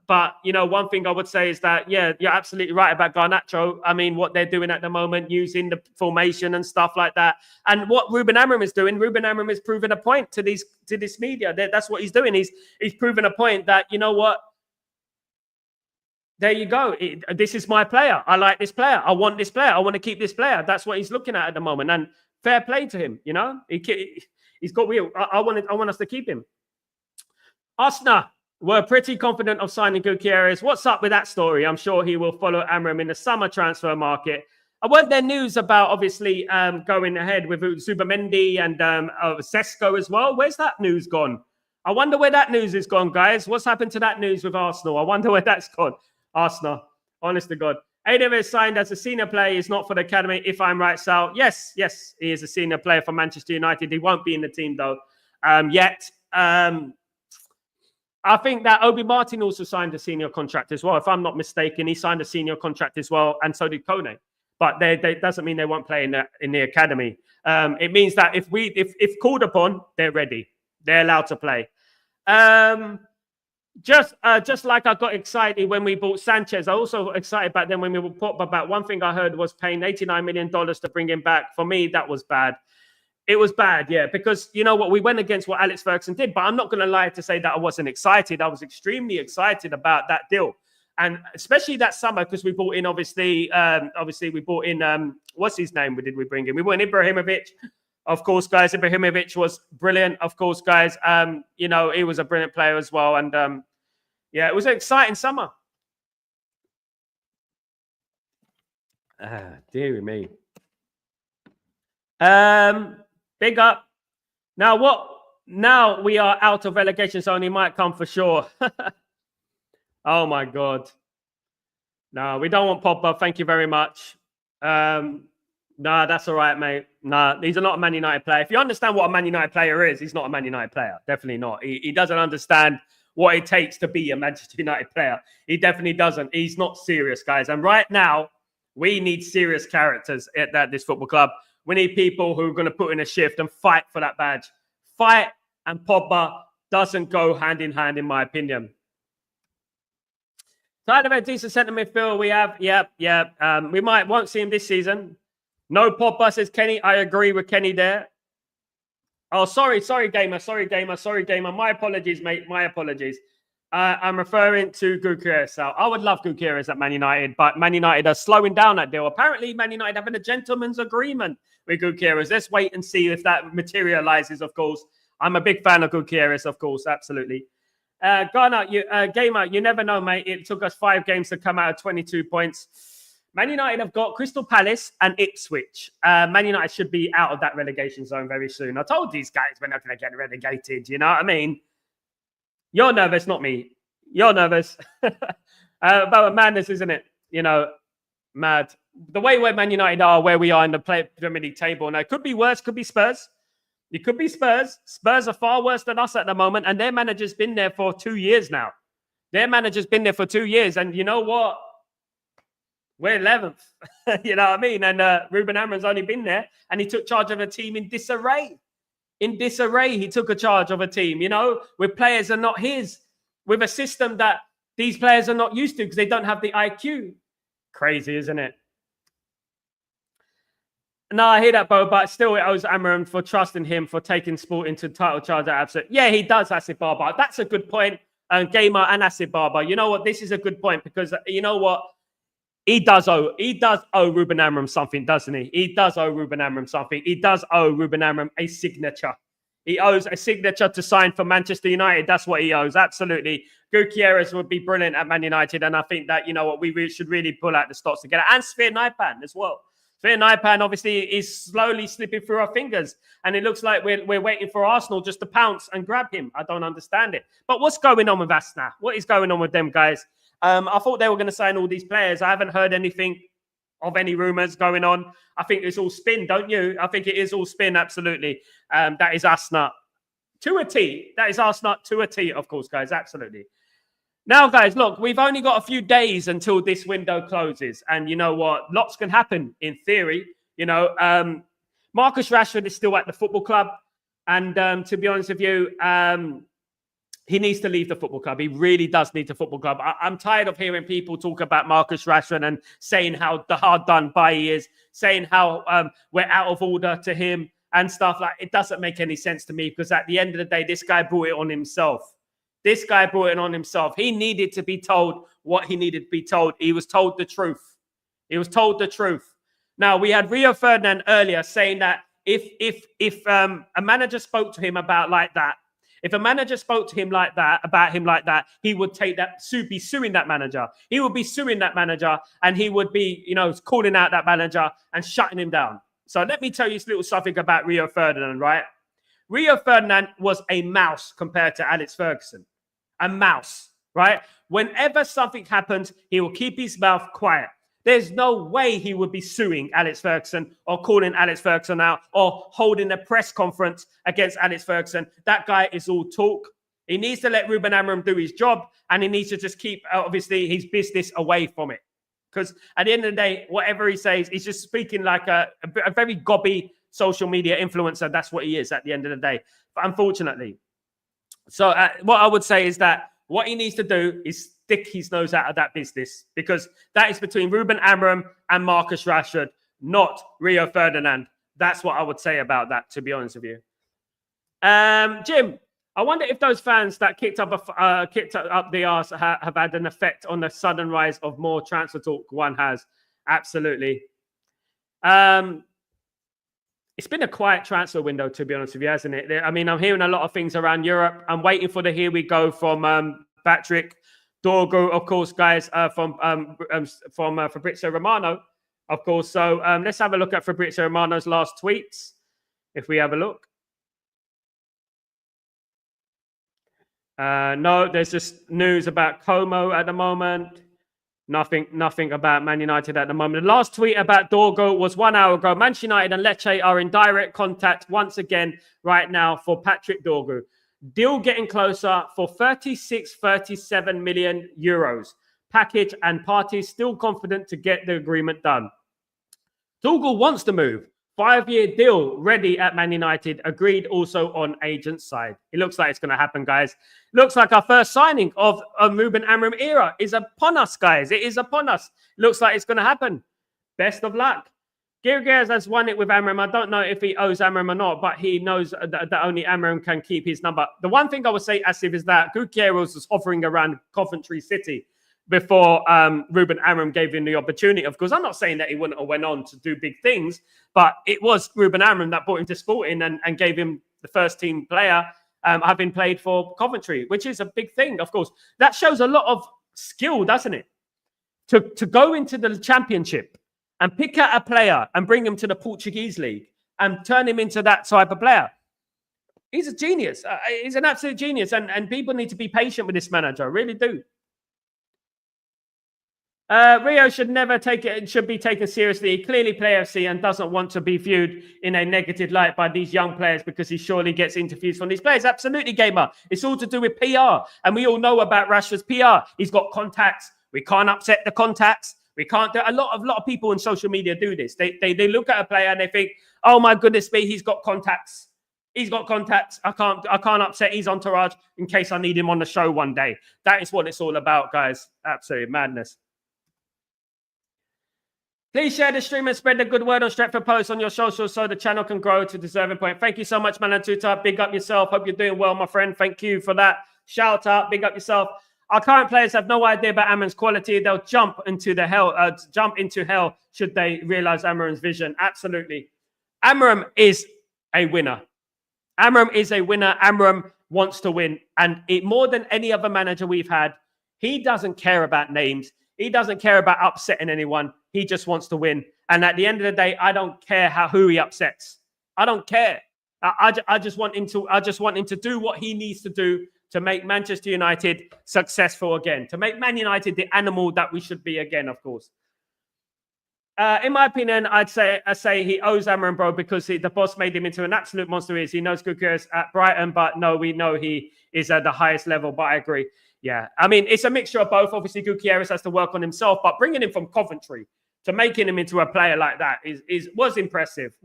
But, you know, one thing I would say is that, yeah, you're absolutely right about Garnacho. I mean, what they're doing at the moment, using the formation and stuff like that. And what Ruben Amorim is doing, Ruben Amorim is proving a point to this media. That's what he's doing. He's proven a point that, you know what? There you go. This is my player. I like this player. I want this player. I want to keep this player. That's what he's looking at the moment. And fair play to him, you know? He's got real. I want us to keep him. Arsenal. We're pretty confident of signing Gutierrez. What's up with that story? I'm sure he will follow Amorim in the summer transfer market. Weren't there news about, obviously, going ahead with Zubamendi and Sesko as well? Where's that news gone? I wonder where that news is gone, guys. What's happened to that news with Arsenal? I wonder where that's gone. Arsenal, honest to God. Adam is signed as a senior player. He's not for the academy, if I'm right, Sal. Yes, he is a senior player for Manchester United. He won't be in the team, though, yet. I think that Obi Martin also signed a senior contract as well. If I'm not mistaken, he signed a senior contract as well, and so did Kone. But they doesn't mean they won't play in the academy. It means that if called upon, they're ready. They're allowed to play. Just like I got excited when we bought Sanchez, I also got excited back then when we bought Pogba back. One thing I heard was paying $89 million to bring him back. For me, that was bad. It was bad, yeah, because you know what, we went against what Alex Ferguson did, but I'm not going to lie to say that I wasn't excited. I was extremely excited about that deal, and especially that summer because we brought in obviously we brought in what's his name? Did we bring in? We brought in Ibrahimovic, of course, guys. Ibrahimovic was brilliant, of course, guys. You know, he was a brilliant player as well, and yeah, it was an exciting summer. Dear me. Big up. Now we are out of relegation zone. He might come for sure. Oh my God. No, we don't want Pogba. Thank you very much. Nah, that's all right, mate. Nah, he's not a Man United player. If you understand what a Man United player is, he's not a Man United player. Definitely not. He doesn't understand what it takes to be a Manchester United player. He definitely doesn't. He's not serious, guys. And right now, we need serious characters at this football club. We need people who are going to put in a shift and fight for that badge. Fight and Pogba doesn't go hand in hand, in my opinion. Side of a decent centre midfield we have. We won't see him this season. No Pogba, says Kenny. I agree with Kenny there. Oh, sorry, gamer. My apologies, mate. My apologies. I'm referring to Gutierrez. I would love Gutierrez at Man United, but Man United are slowing down that deal. Apparently, Man United having a gentleman's agreement with Gutierrez. Let's wait and see if that materializes, of course. I'm a big fan of Gutierrez, of course, absolutely. Ghana, gamer, you never know, mate. It took us 5 games to come out of 22 points. Man United have got Crystal Palace and Ipswich. Man United should be out of that relegation zone very soon. I told these guys we're not going to get relegated. You know what I mean? You're nervous, not me. You're nervous. About madness, isn't it? You know, mad. The way where Man United are, where we are in the Premier League table. Now, it could be worse, could be Spurs. It could be Spurs. Spurs are far worse than us at the moment, and their manager's been there for 2 years now. Their manager's been there for 2 years, and you know what? We're 11th. You know what I mean? And Ruben Amorim's only been there, and he took charge of a team in disarray. In disarray, he took a charge of a team, you know, with players are not his, with a system that these players are not used to because they don't have the IQ. Crazy, isn't it? No, I hear that, Bo, but still it owes Amorim for trusting him, for taking sport into title charge at absolute. Yeah, he does, Asif Barber. That's a good point. Gamer and Asif Barber. You know what? This is a good point because you know what? He does owe Ruben Amorim something, doesn't he? He does owe Ruben Amorim something. He does owe Ruben Amorim a signature. He owes a signature to sign for Manchester United. That's what he owes. Absolutely. Gutierrez would be brilliant at Man United. And I think that, you know what, we should really pull out the stops together. And Sphere Naipan as well. Sphere Naipan obviously is slowly slipping through our fingers. And it looks like we're waiting for Arsenal just to pounce and grab him. I don't understand it. But what's going on with Asna? What is going on with them guys? I thought they were going to sign all these players. I haven't heard anything of any rumours going on. I think it's all spin, don't you? I think it is all spin, absolutely. That is Asna to a T. That is Asna to a T, of course, guys, absolutely. Now, guys, look, we've only got a few days until this window closes. And you know what? Lots can happen in theory. You know, Marcus Rashford is still at the football club. And to be honest with you, he needs to leave the football club. He really does need the football club. I'm tired of hearing people talk about Marcus Rashford and saying how hard done by he is, saying how we're out of order to him and stuff like. It doesn't make any sense to me because at the end of the day, this guy brought it on himself. This guy brought it on himself. He needed to be told what he needed to be told. He was told the truth. He was told the truth. Now, we had Rio Ferdinand earlier saying that if a manager spoke to him about like that, if a manager spoke to him like that, about him like that, he would take that, be suing that manager. He would be suing that manager and he would be, you know, calling out that manager and shutting him down. So let me tell you a little something about Rio Ferdinand, right? Rio Ferdinand was a mouse compared to Alex Ferguson. A mouse, right? Whenever something happens, he will keep his mouth quiet. There's no way he would be suing Alex Ferguson or calling Alex Ferguson out or holding a press conference against Alex Ferguson. That guy is all talk. He needs to let Ruben Amorim do his job and he needs to just keep, obviously, his business away from it. Because at the end of the day, whatever he says, he's just speaking like a very gobby social media influencer. That's what he is at the end of the day, but unfortunately. So what I would say is that what he needs to do is stick his nose out of that business because that is between Ruben Amorim and Marcus Rashford, not Rio Ferdinand. That's what I would say about that, to be honest with you. Jim, I wonder if those fans that kicked up the arse have had an effect on the sudden rise of more transfer talk. One has. Absolutely. It's been a quiet transfer window, to be honest with you, hasn't it? I mean, I'm hearing a lot of things around Europe. I'm waiting for the here we go from Patrick Dorgo, of course, guys, from Fabrizio Romano, of course. So let's have a look at Fabrizio Romano's last tweets, if we have a look. No, there's just news about Como at the moment. Nothing about Man United at the moment. The last tweet about Dorgo was 1 hour ago. Manchester United and Lecce are in direct contact once again right now for Patrick Dorgo. Deal getting closer for 37 million euros. Package and parties still confident to get the agreement done. Dorgo wants to move. 5-year deal ready at Man United. Agreed also on agent side. It looks like it's going to happen, guys. Looks like our first signing of a Ruben Amorim era is upon us, guys. It is upon us. Looks like it's going to happen. Best of luck. Gutierrez has won it with Amorim. I don't know if he owes Amorim or not, but he knows that only Amorim can keep his number. The one thing I would say, Asif, is that Gutierrez was hovering around Coventry City before Ruben Amorim gave him the opportunity. Of course, I'm not saying that he wouldn't have went on to do big things, but it was Ruben Amorim that brought him to Sporting and gave him the first team player, having played for Coventry, which is a big thing, of course. That shows a lot of skill, doesn't it? To go into the Championship and pick out a player and bring him to the Portuguese league and turn him into that type of player. He's a genius. He's an absolute genius. And people need to be patient with this manager. I really do. Rio should be taken seriously. He clearly plays FC and doesn't want to be viewed in a negative light by these young players because he surely gets interviews from these players. Absolutely, Gamer. It's all to do with PR. And we all know about Rashford's PR. He's got contacts. We can't upset the contacts. We can't do a lot of people in social media do this. They look at a player and they think, oh my goodness me, he's got contacts. He's got contacts. I can't upset his entourage in case I need him on the show one day. That is what it's all about, guys. Absolute madness. Please share the stream and spread the good word on Stretford Post on your socials so the channel can grow to deserving point. Thank you so much, Manatuta. Big up yourself. Hope you're doing well, my friend. Thank you for that. Shout out. Big up yourself. Our current players have no idea about Amorim's quality. They'll jump into hell should they realize Amorim's vision. Absolutely. Amorim is a winner. Amorim is a winner. Amorim wants to win. And more than any other manager we've had, he doesn't care about names. He doesn't care about upsetting anyone. He just wants to win. And at the end of the day, I don't care who he upsets. I don't care. I just want him to do what he needs to do to make Manchester United successful again, to make Man United the animal that we should be again, of course. In my opinion, I say he owes Amorim, bro, because the boss made him into an absolute monster. He knows Gutierrez at Brighton, but no, we know he is at the highest level, but I agree. Yeah, I mean, it's a mixture of both. Obviously, Gutierrez has to work on himself, but bringing him from Coventry to making him into a player like that was impressive.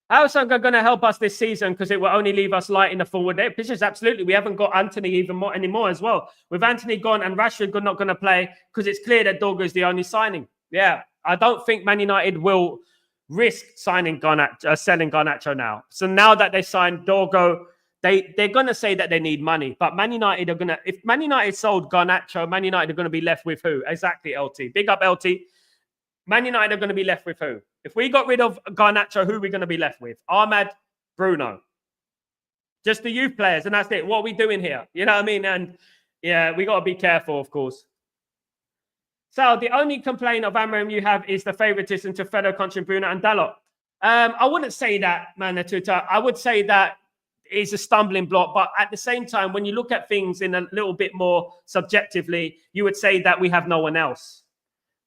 How is Sanga going to help us this season? Because it will only leave us light in the forward positions. Absolutely. We haven't got Anthony anymore as well. With Anthony gone and Rashford not going to play, because it's clear that Dorgo is the only signing. Yeah, I don't think Man United will risk selling Garnacho now. So now that they signed Dorgo, they're going to say that they need money. But Man United are going to... If Man United sold Garnacho, Man United are going to be left with who? Exactly, LT. Big up, LT. Man United are going to be left with who? If we got rid of Garnacho, who are we going to be left with? Ahmad, Bruno. Just the youth players, and that's it. What are we doing here? You know what I mean? And yeah, we got to be careful, of course. So the only complaint of Amorim you have is the favoritism to fellow country Bruno and Dalot. I wouldn't say that, Manatuta. I would say that is a stumbling block. But at the same time, when you look at things in a little bit more subjectively, you would say that we have no one else.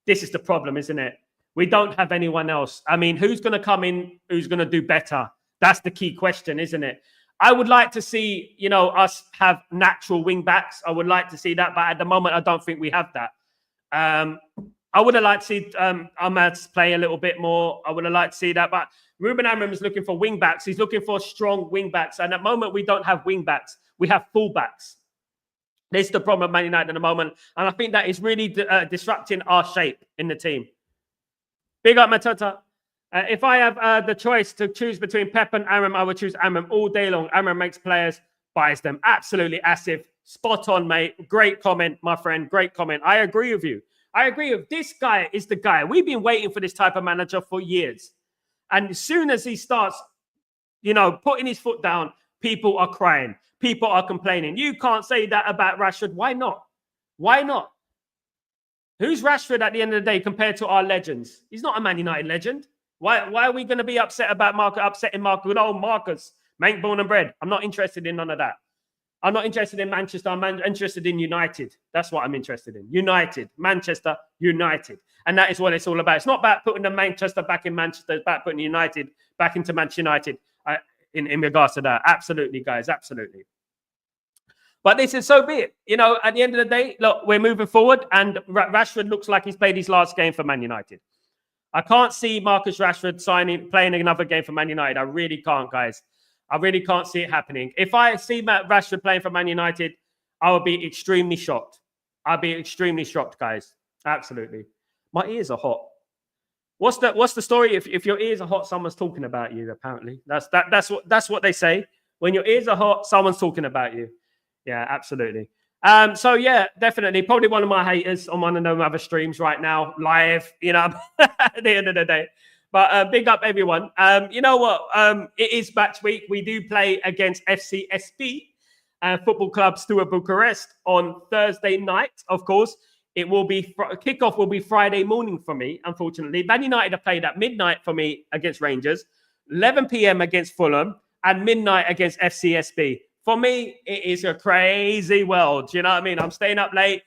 This is the problem, isn't it? We don't have anyone else. I mean, who's going to come in? Who's going to do better? That's the key question, isn't it? I would like to see, us have natural wing backs. I would like to see that. But at the moment, I don't think we have that. I would have liked to see Ahmad play a little bit more. I would have liked to see that. But Ruben Amorim is looking for wing backs. He's looking for strong wing backs. And at the moment, we don't have wing backs. We have full backs. This is the problem of Man United at the moment. And I think that is really disrupting our shape in the team. Big up, Matota. If I have the choice to choose between Pep and Amorim, I would choose Amorim all day long. Amorim makes players, buys them. Absolutely, Asif. Spot on, mate. Great comment, my friend. Great comment. I agree with you. I agree with this guy is the guy. We've been waiting for this type of manager for years. And as soon as he starts, putting his foot down, people are crying. People are complaining. You can't say that about Rashford. Why not? Why not? Who's Rashford at the end of the day compared to our legends? He's not a Man United legend. Why are we going to be upset about upsetting Marcus? Good old Marcus, man, born and bred. I'm not interested in none of that. I'm not interested in Manchester. I'm interested in United. That's what I'm interested in. United. Manchester United. And that is what it's all about. It's not about putting the Manchester back in Manchester. It's about putting United back into Manchester United in regards to that. Absolutely, guys. Absolutely. But this is so be it. You know, at the end of the day, look, we're moving forward. And Rashford looks like he's played his last game for Man United. I can't see Marcus Rashford playing another game for Man United. I really can't, guys. I really can't see it happening. If I see Matt Rashford playing for Man United, I would be extremely shocked. I'd be extremely shocked, guys. Absolutely. My ears are hot. What's the story? If your ears are hot, someone's talking about you, apparently. That's what they say. When your ears are hot, someone's talking about you. Yeah, absolutely. So yeah, definitely. Probably one of my haters on one of them other streams right now, live, you know, at the end of the day. But big up everyone. You know what? It is match week. We do play against FCSB, Football Club Steaua Bucharest on Thursday night. Of course, it will be kickoff will be Friday morning for me. Unfortunately, Man United have played at midnight for me against Rangers, 11 p.m. against Fulham, and midnight against FCSB. For me, it is a crazy world. You know what I mean? I'm staying up late,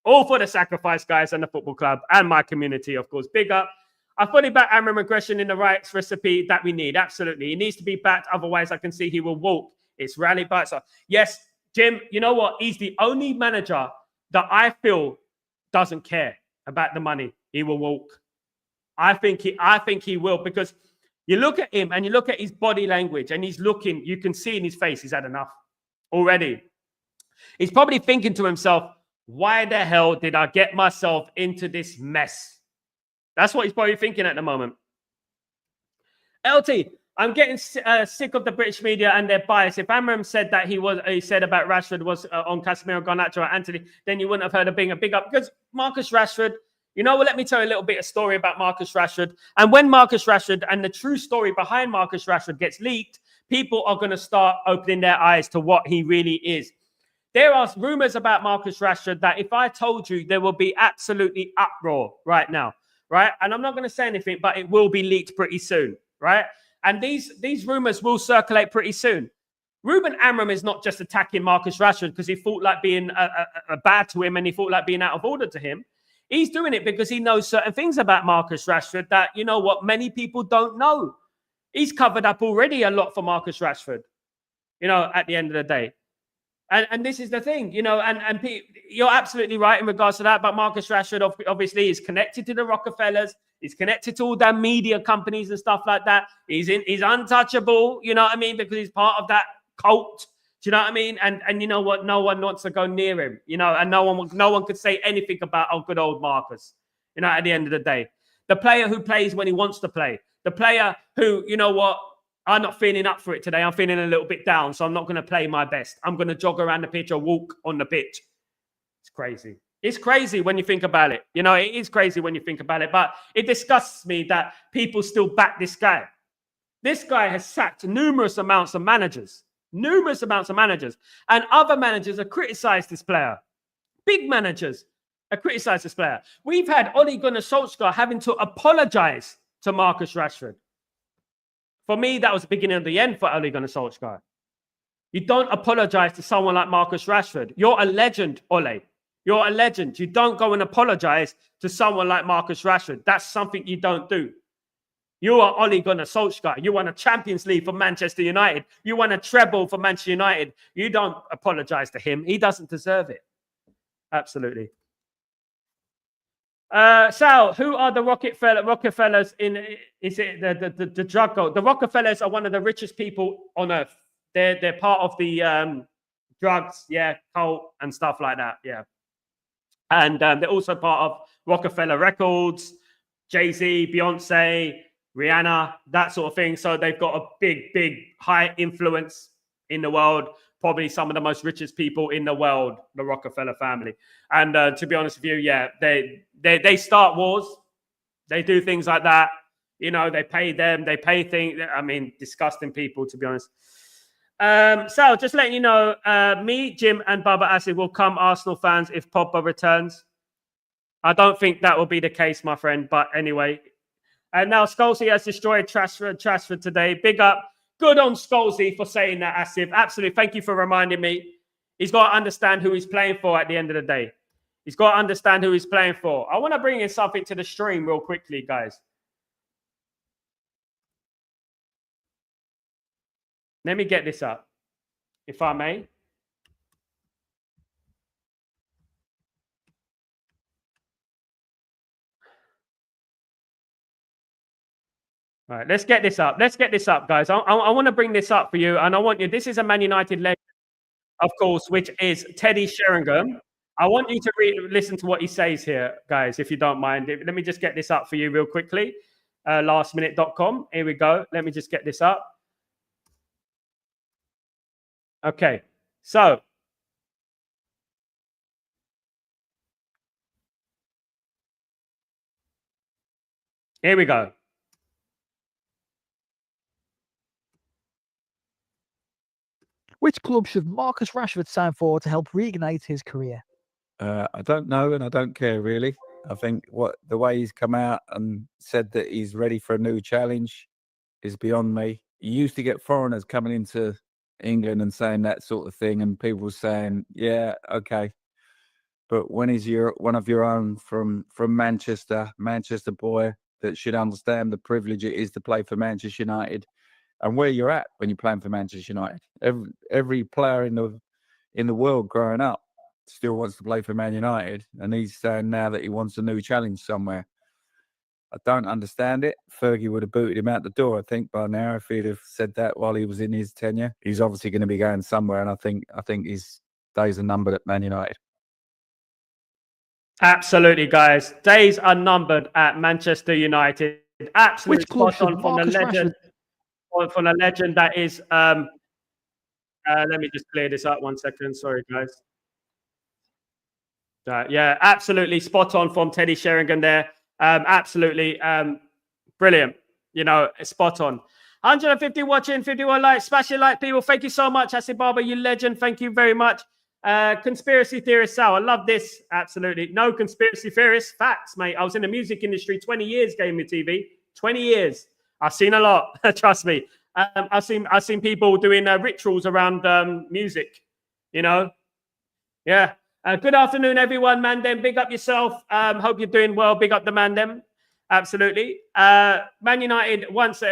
all for the sacrifice, guys, and the football club and my community, of course. Big up. I fully back Amram Aggression in the right recipe that we need. Absolutely. He needs to be backed. Otherwise, I can see he will walk. It's rally bites. Yes, Jim, you know what? He's the only manager that I feel doesn't care about the money. He will walk. I think he will, because you look at him and you look at his body language and he's looking, you can see in his face, he's had enough already. He's probably thinking to himself, why the hell did I get myself into this mess? That's what he's probably thinking at the moment. LT, I'm getting sick of the British media and their bias. If Amram said that he said about Rashford was on Casemiro, Garnacho, or Anthony, then you wouldn't have heard of being a big up. Because Marcus Rashford, you know what? Let me tell you a little bit of story about Marcus Rashford. And when Marcus Rashford and the true story behind Marcus Rashford gets leaked, people are going to start opening their eyes to what he really is. There are rumors about Marcus Rashford that if I told you, there will be absolutely uproar right now, right? And I'm not going to say anything, but it will be leaked pretty soon, right? And these rumors will circulate pretty soon. Ruben Amram is not just attacking Marcus Rashford because he thought like being bad to him and he thought like being out of order to him. He's doing it because he knows certain things about Marcus Rashford that, you know what, many people don't know. He's covered up already a lot for Marcus Rashford, you know, at the end of the day. And this is the thing, you know, and you're absolutely right in regards to that. But Marcus Rashford obviously is connected to the Rockefellers. He's connected to all their media companies and stuff like that. He's untouchable, you know what I mean? Because he's part of that cult. Do you know what I mean? And you know what? No one wants to go near him, you know, and no one could say anything about good old Marcus, you know, at the end of the day. The player who plays when he wants to play. The player who, you know what, I'm not feeling up for it today. I'm feeling a little bit down, so I'm not going to play my best. I'm going to jog around the pitch or walk on the pitch. It's crazy. It's crazy when you think about it. You know, it is crazy when you think about it, but it disgusts me that people still back this guy. This guy has sacked numerous amounts of managers. And other managers have criticized this player. Big managers have criticized this player. We've had Ole Gunnar Solskjaer having to apologize to Marcus Rashford. For me, that was the beginning of the end for Ole Gunnar Solskjaer. You don't apologize to someone like Marcus Rashford. You're a legend, Ole. You're a legend. You don't go and apologize to someone like Marcus Rashford. That's something you don't do. You are Ole Gunnar Solskjaer. You won a Champions League for Manchester United. You won a treble for Manchester United. You don't apologize to him. He doesn't deserve it. Absolutely. Sal, who are the Rockefellers in? Is it the drug go? The Rockefellers are one of the richest people on earth. They're part of the drugs, yeah, cult and stuff like that, yeah. And they're also part of Rockefeller Records, Jay-Z, Beyonce, Rihanna, that sort of thing. So they've got a big, high influence in the world. Probably some of the most richest people in the world, the Rockefeller family. And to be honest with you, yeah, they start wars. They do things like that. You know, they pay them. They pay things. I mean, disgusting people, to be honest. Sal, just letting you know, me, Jim, and Baba Acid will come Arsenal fans if Pogba returns. I don't think that will be the case, my friend. But anyway. And now Scalzi has destroyed Trashford today. Big up. Good on Scholesy for saying that, Asif. Absolutely. Thank you for reminding me. He's got to understand who he's playing for at the end of the day. He's got to understand who he's playing for. I want to bring in something to the stream real quickly, guys. Let me get this up, if I may. All right, let's get this up. Let's get this up, guys. I want to bring this up for you, and I want you. This is a Man United legend, of course, which is Teddy Sheringham. I want you to listen to what he says here, guys, if you don't mind. Let me just get this up for you real quickly. Lastminute.com. Here we go. Let me just get this up. Okay, so here we go. Which club should Marcus Rashford sign for to help reignite his career? I don't know, and I don't care really. I think the way he's come out and said that he's ready for a new challenge is beyond me. You used to get foreigners coming into England and saying that sort of thing, and people saying, "Yeah, okay." But when he's one of your own from Manchester boy that should understand the privilege it is to play for Manchester United and where you're at when you're playing for Manchester United. Every player in the world growing up still wants to play for Man United, and he's saying now that he wants a new challenge somewhere. I don't understand it. Fergie would have booted him out the door, I think, by now if he'd have said that while he was in his tenure. He's obviously going to be going somewhere, and I think his days are numbered at Man United. Absolutely, guys. Days are numbered at Manchester United. Absolutely spot on from the legend. From the legend that is. Let me just clear this up 1 second. Sorry, guys. Yeah, absolutely spot on from Teddy Sheringham there. Absolutely brilliant. You know, spot on. 150 watching, 51 likes. Smash your like, people. Thank you so much, Asif Baba, you legend. Thank you very much. Conspiracy theorist Sal, I love this. Absolutely. No conspiracy theorists. Facts, mate. I was in the music industry 20 years, Game of TV. 20 years. I've seen a lot. Trust me. I've seen people doing rituals around music. You know. Yeah. Good afternoon, everyone. Mandem, big up yourself. Hope you're doing well. Big up the Mandem. Absolutely. Man United, once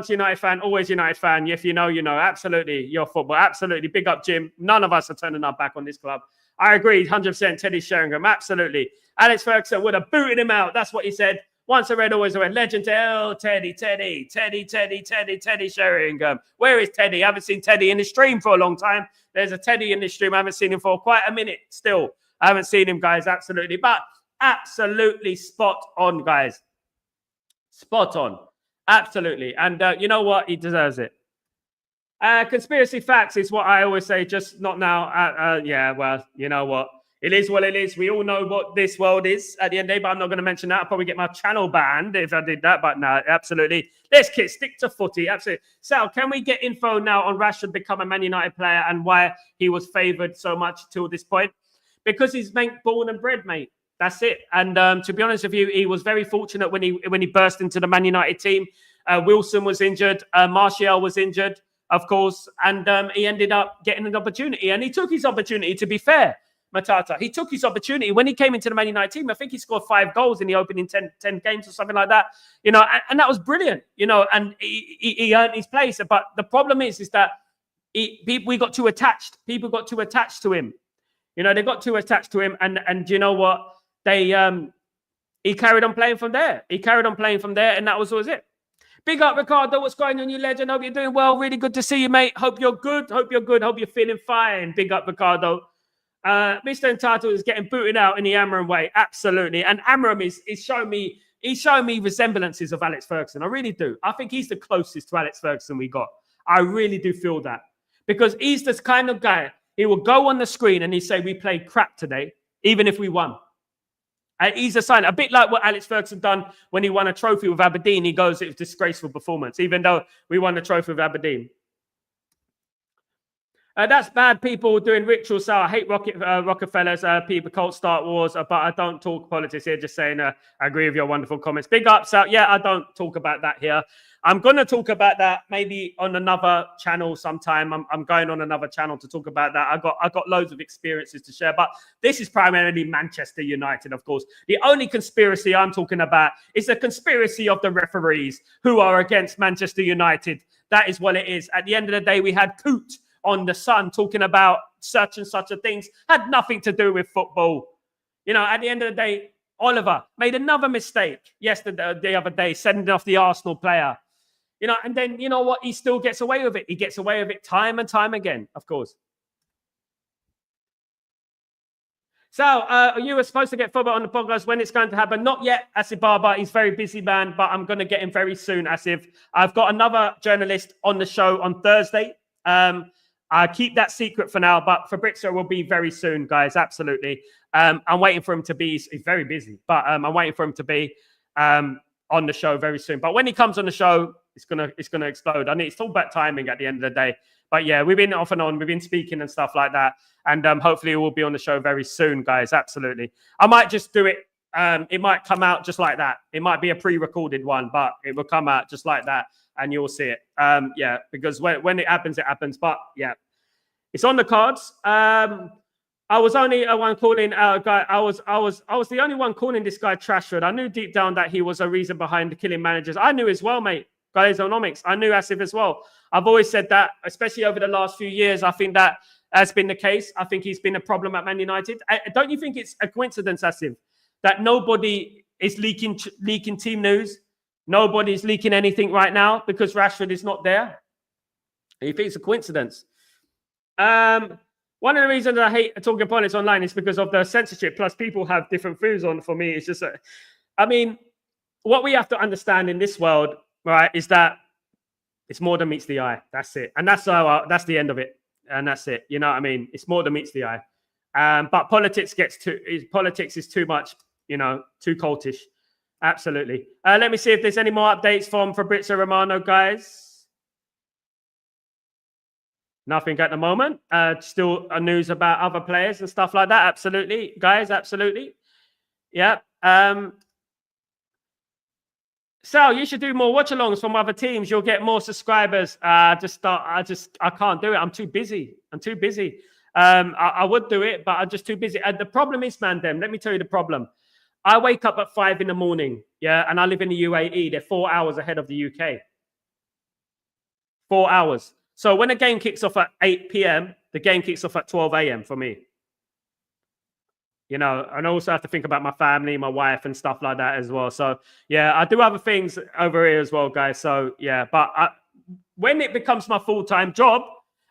United fan, always United fan. If you know, you know. Absolutely. Your football. Absolutely. Big up, Jim. None of us are turning our back on this club. I agree. 100% Teddy Sheringham. Absolutely. Alex Ferguson would have booted him out. That's what he said. Once a red, always a red. Legend. Oh, Teddy Sheringham. Where is Teddy? I haven't seen Teddy in the stream for a long time. There's a Teddy in the stream. I haven't seen him for quite a minute still. I haven't seen him, guys. Absolutely. But absolutely spot on, guys. Spot on. Absolutely. And you know what? He deserves it. Conspiracy facts is what I always say, just not now. Yeah, well, you know what? It is what it is. We all know what this world is at the end of the day, but I'm not going to mention that. I'll probably get my channel banned if I did that, but no, absolutely. Let's stick to footy. Absolutely. Sal, can we get info now on Rashford become a Man United player and why he was favoured so much till this point? Because he's born and bred, mate. That's it. And to be honest with you, he was very fortunate when he burst into the Man United team. Wilson was injured. Martial was injured, of course. And he ended up getting an opportunity. And he took his opportunity, to be fair, Matata. He took his opportunity. When he came into the Man United team, I think he scored 5 goals in the opening 10 games or something like that. You know, and that was brilliant, you know, and he earned his place. But the problem is that we got too attached. People got too attached to him. You know, they got too attached to him. And you know what? He carried on playing from there. And that was it. Big up, Ricardo. What's going on, you legend? Hope you're doing well. Really good to see you, mate. Hope you're good. Hope you're feeling fine. Big up, Ricardo. Mr. Entitled is getting booted out in the Amram way. Absolutely. And Amram is showing me resemblances of Alex Ferguson. I really do. I think he's the closest to Alex Ferguson we got. I really do feel that. Because he's this kind of guy. He will go on the screen and he say, we played crap today, even if we won. And he's a sign, a bit like what Alex Ferguson done when he won a trophy with Aberdeen. He goes, it was a disgraceful performance, even though we won the trophy with Aberdeen. That's bad people doing rituals. So I hate Rockefellers, people cult Star Wars, but I don't talk politics here. Just saying, I agree with your wonderful comments. Big ups out. Yeah, I don't talk about that here. I'm going to talk about that maybe on another channel sometime. I'm going on another channel to talk about that. I got loads of experiences to share, but this is primarily Manchester United, of course. The only conspiracy I'm talking about is the conspiracy of the referees who are against Manchester United. That is what it is. At the end of the day, we had Coot on The Sun talking about such and such a things. Had nothing to do with football. You know, at the end of the day, Oliver made another mistake yesterday, the other day, sending off the Arsenal player. You know, and then, you know what? He still gets away with it. He gets away with it time and time again, of course. So, you were supposed to get football on the podcast. When it's going to happen? Not yet, Asif Baba. He's a very busy man, but I'm going to get him very soon, Asif. I've got another journalist on the show on Thursday. I keep that secret for now, but Fabrizio will be very soon, guys. Absolutely. I'm waiting for him to be. He's very busy, but I'm waiting for him to be on the show very soon. But when he comes on the show, it's gonna explode. I mean, it's all about timing at the end of the day. But yeah, we've been off and on. We've been speaking and stuff like that, and hopefully we'll be on the show very soon, guys. Absolutely. I might just do it. It might come out just like that. It might be a pre-recorded one, but it will come out just like that, and you'll see it. Yeah, because when it happens, it happens. But yeah, it's on the cards. I was only one calling guy. I was the only one calling this guy Trashford. I knew deep down that he was a reason behind the killing managers. I knew as well, mate. Guysonomics. I knew Asif as well. I've always said that, especially over the last few years. I think that has been the case. I think he's been a problem at Man United. Don't you think it's a coincidence, Asif, that nobody is leaking team news? Nobody's leaking anything right now because Rashford is not there. You think it's a coincidence? One of the reasons I hate talking politics online is because of the censorship. Plus, people have different views on. For me, it's just, I mean, what we have to understand in this world, right, is that it's more than meets the eye. That's it, and that's the end of it, and that's it. You know what I mean? It's more than meets the eye. But politics is too much. You know, too cultish. Absolutely. Let me see if there's any more updates from Fabrizio Romano, guys. Nothing at the moment. Still news about other players and stuff like that. Absolutely, guys. Absolutely. Yeah. Sal, you should do more watch-alongs from other teams. You'll get more subscribers. I can't do it. I'm too busy. I would do it, but I'm just too busy. The problem is, Mandem, let me tell you the problem. I wake up at 5 in the morning, yeah, and I live in the UAE. They're 4 hours ahead of the UK. 4 hours. So when a game kicks off at 8 p.m., the game kicks off at 12 a.m. for me. You know, and I also have to think about my family, my wife, and stuff like that as well. So, yeah, I do other things over here as well, guys. So, yeah, but when it becomes my full-time job,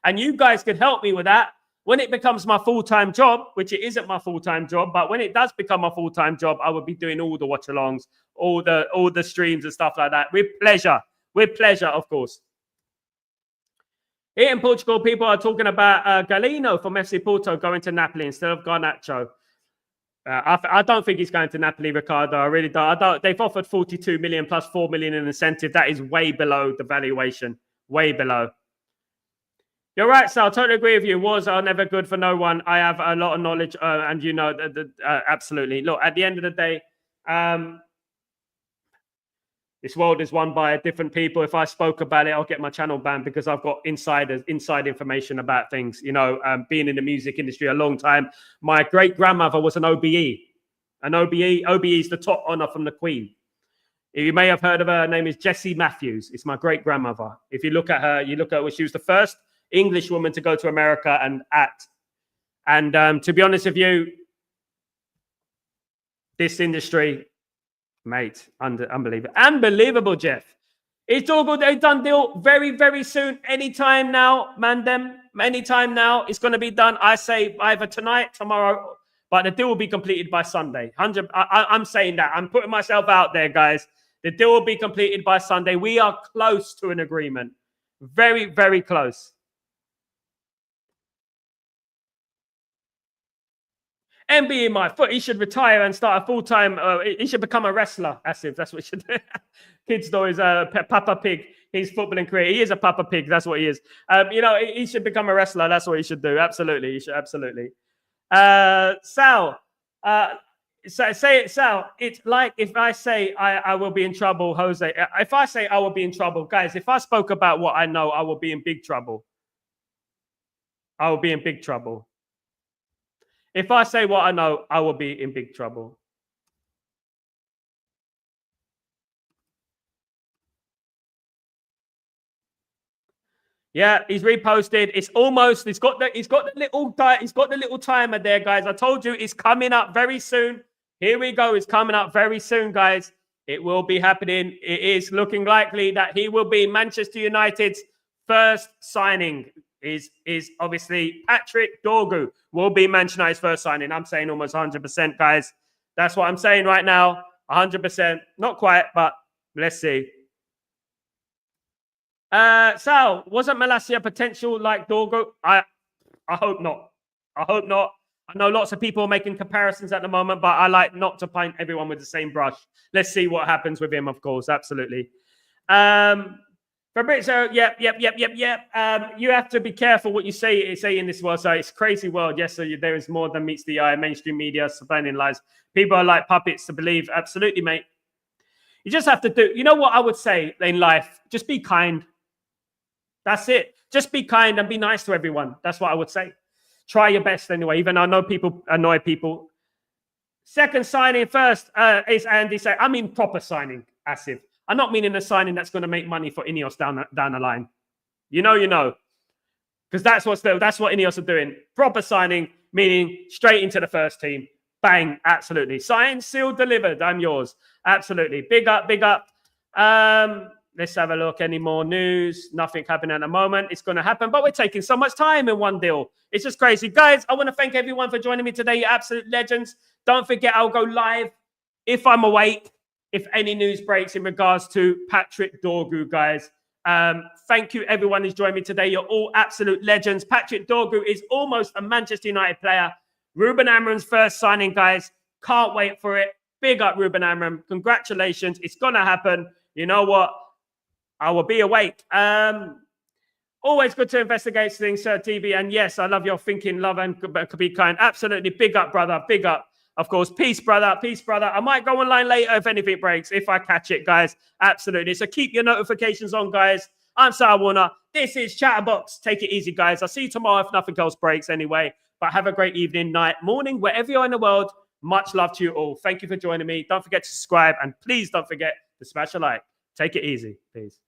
and you guys could help me with that, when it becomes my full-time job, which it isn't my full-time job, but when it does become my full-time job, I would be doing all the watch-alongs, all the streams and stuff like that. With pleasure, of course. Here in Portugal, people are talking about Galeno from FC Porto going to Napoli instead of Garnacho. I don't think he's going to Napoli, Ricardo. I really don't. They've offered 42 million plus 4 million in incentive. That is way below the valuation. Way below. You're right, Sal. Totally agree with you. Wars are never good for no one. I have a lot of knowledge, and you know, absolutely. Look, at the end of the day, this world is won by different people. If I spoke about it, I'll get my channel banned because I've got inside information about things. You know, being in the music industry a long time. My great-grandmother was an OBE. An OBE is the top honor from the Queen. You may have heard of her. Her name is Jessie Matthews. It's my great-grandmother. If you look at her, she was the first English woman to go to America and act. And to be honest with you, this industry... Mate, unbelievable, Jeff. It's all good. They've done deal very, very soon. Anytime now, Mandem. Anytime now. It's going to be done. I say either tonight, tomorrow, but the deal will be completed by Sunday. I'm saying that. I'm putting myself out there, guys. The deal will be completed by Sunday. We are close to an agreement. Very, very close. MB in my foot. He should retire and start a full-time. He should become a wrestler. Asif, that's what he should do. Kids know he's Papa Pig. His footballing career. He is a Papa Pig. That's what he is. You know, he should become a wrestler. That's what he should do. Absolutely, he should. Absolutely. Sal, say it, Sal. It's like if I say I will be in trouble, Jose. If I say I will be in trouble, guys, if I spoke about what I know, I will be in big trouble. I will be in big trouble. If I say what I know, I will be in big trouble. Yeah, he's reposted. It's almost. He's got the little timer there, guys. I told you it's coming up very soon. Here we go. It's coming up very soon, guys. It will be happening. It is looking likely that he will be Manchester United's first signing. Is obviously Patrick Dorgu will be Manchester United's first signing. I'm saying almost 100%, guys. That's what I'm saying right now. 100%. Not quite, but let's see. Sal, wasn't Malacia potential like Dorgu? I hope not. I hope not. I know lots of people are making comparisons at the moment, but I like not to paint everyone with the same brush. Let's see what happens with him, of course. Absolutely. Fabrizio, yep. You have to be careful what you say in this world. So it's a crazy world. Yes, so there is more than meets the eye. Mainstream media, subliminal lies. People are like puppets to believe. Absolutely, mate. You just have to do. You know what I would say in life? Just be kind. That's it. Just be kind and be nice to everyone. That's what I would say. Try your best anyway, even though I know people annoy people. Second signing first is Andy saying, I mean proper signing, Asif. I'm not meaning a signing that's going to make money for Ineos down the line. You know. Because that's what Ineos are doing. Proper signing, meaning straight into the first team. Bang, absolutely. Signed, sealed, delivered. I'm yours. Absolutely. Big up. Let's have a look. Any more news? Nothing happening at the moment. It's going to happen, but we're taking so much time in one deal. It's just crazy. Guys, I want to thank everyone for joining me today. You're absolute legends. Don't forget, I'll go live if I'm awake, if any news breaks in regards to Patrick Dorgu, guys. Thank you, everyone who's joined me today. You're all absolute legends. Patrick Dorgu is almost a Manchester United player. Ruben Amorim's first signing, guys. Can't wait for it. Big up, Ruben Amorim. Congratulations. It's going to happen. You know what? I will be awake. Always good to investigate things, Sir TV. And yes, I love your thinking, love, and could be kind. Absolutely. Big up, brother. Big up. Of course. Peace, brother. Peace, brother. I might go online later if anything breaks, if I catch it, guys. Absolutely. So keep your notifications on, guys. I'm Sal Warner. This is Chatterbox. Take it easy, guys. I'll see you tomorrow if nothing else breaks anyway. But have a great evening, night, morning, wherever you are in the world. Much love to you all. Thank you for joining me. Don't forget to subscribe. And please don't forget to smash a like. Take it easy. Peace.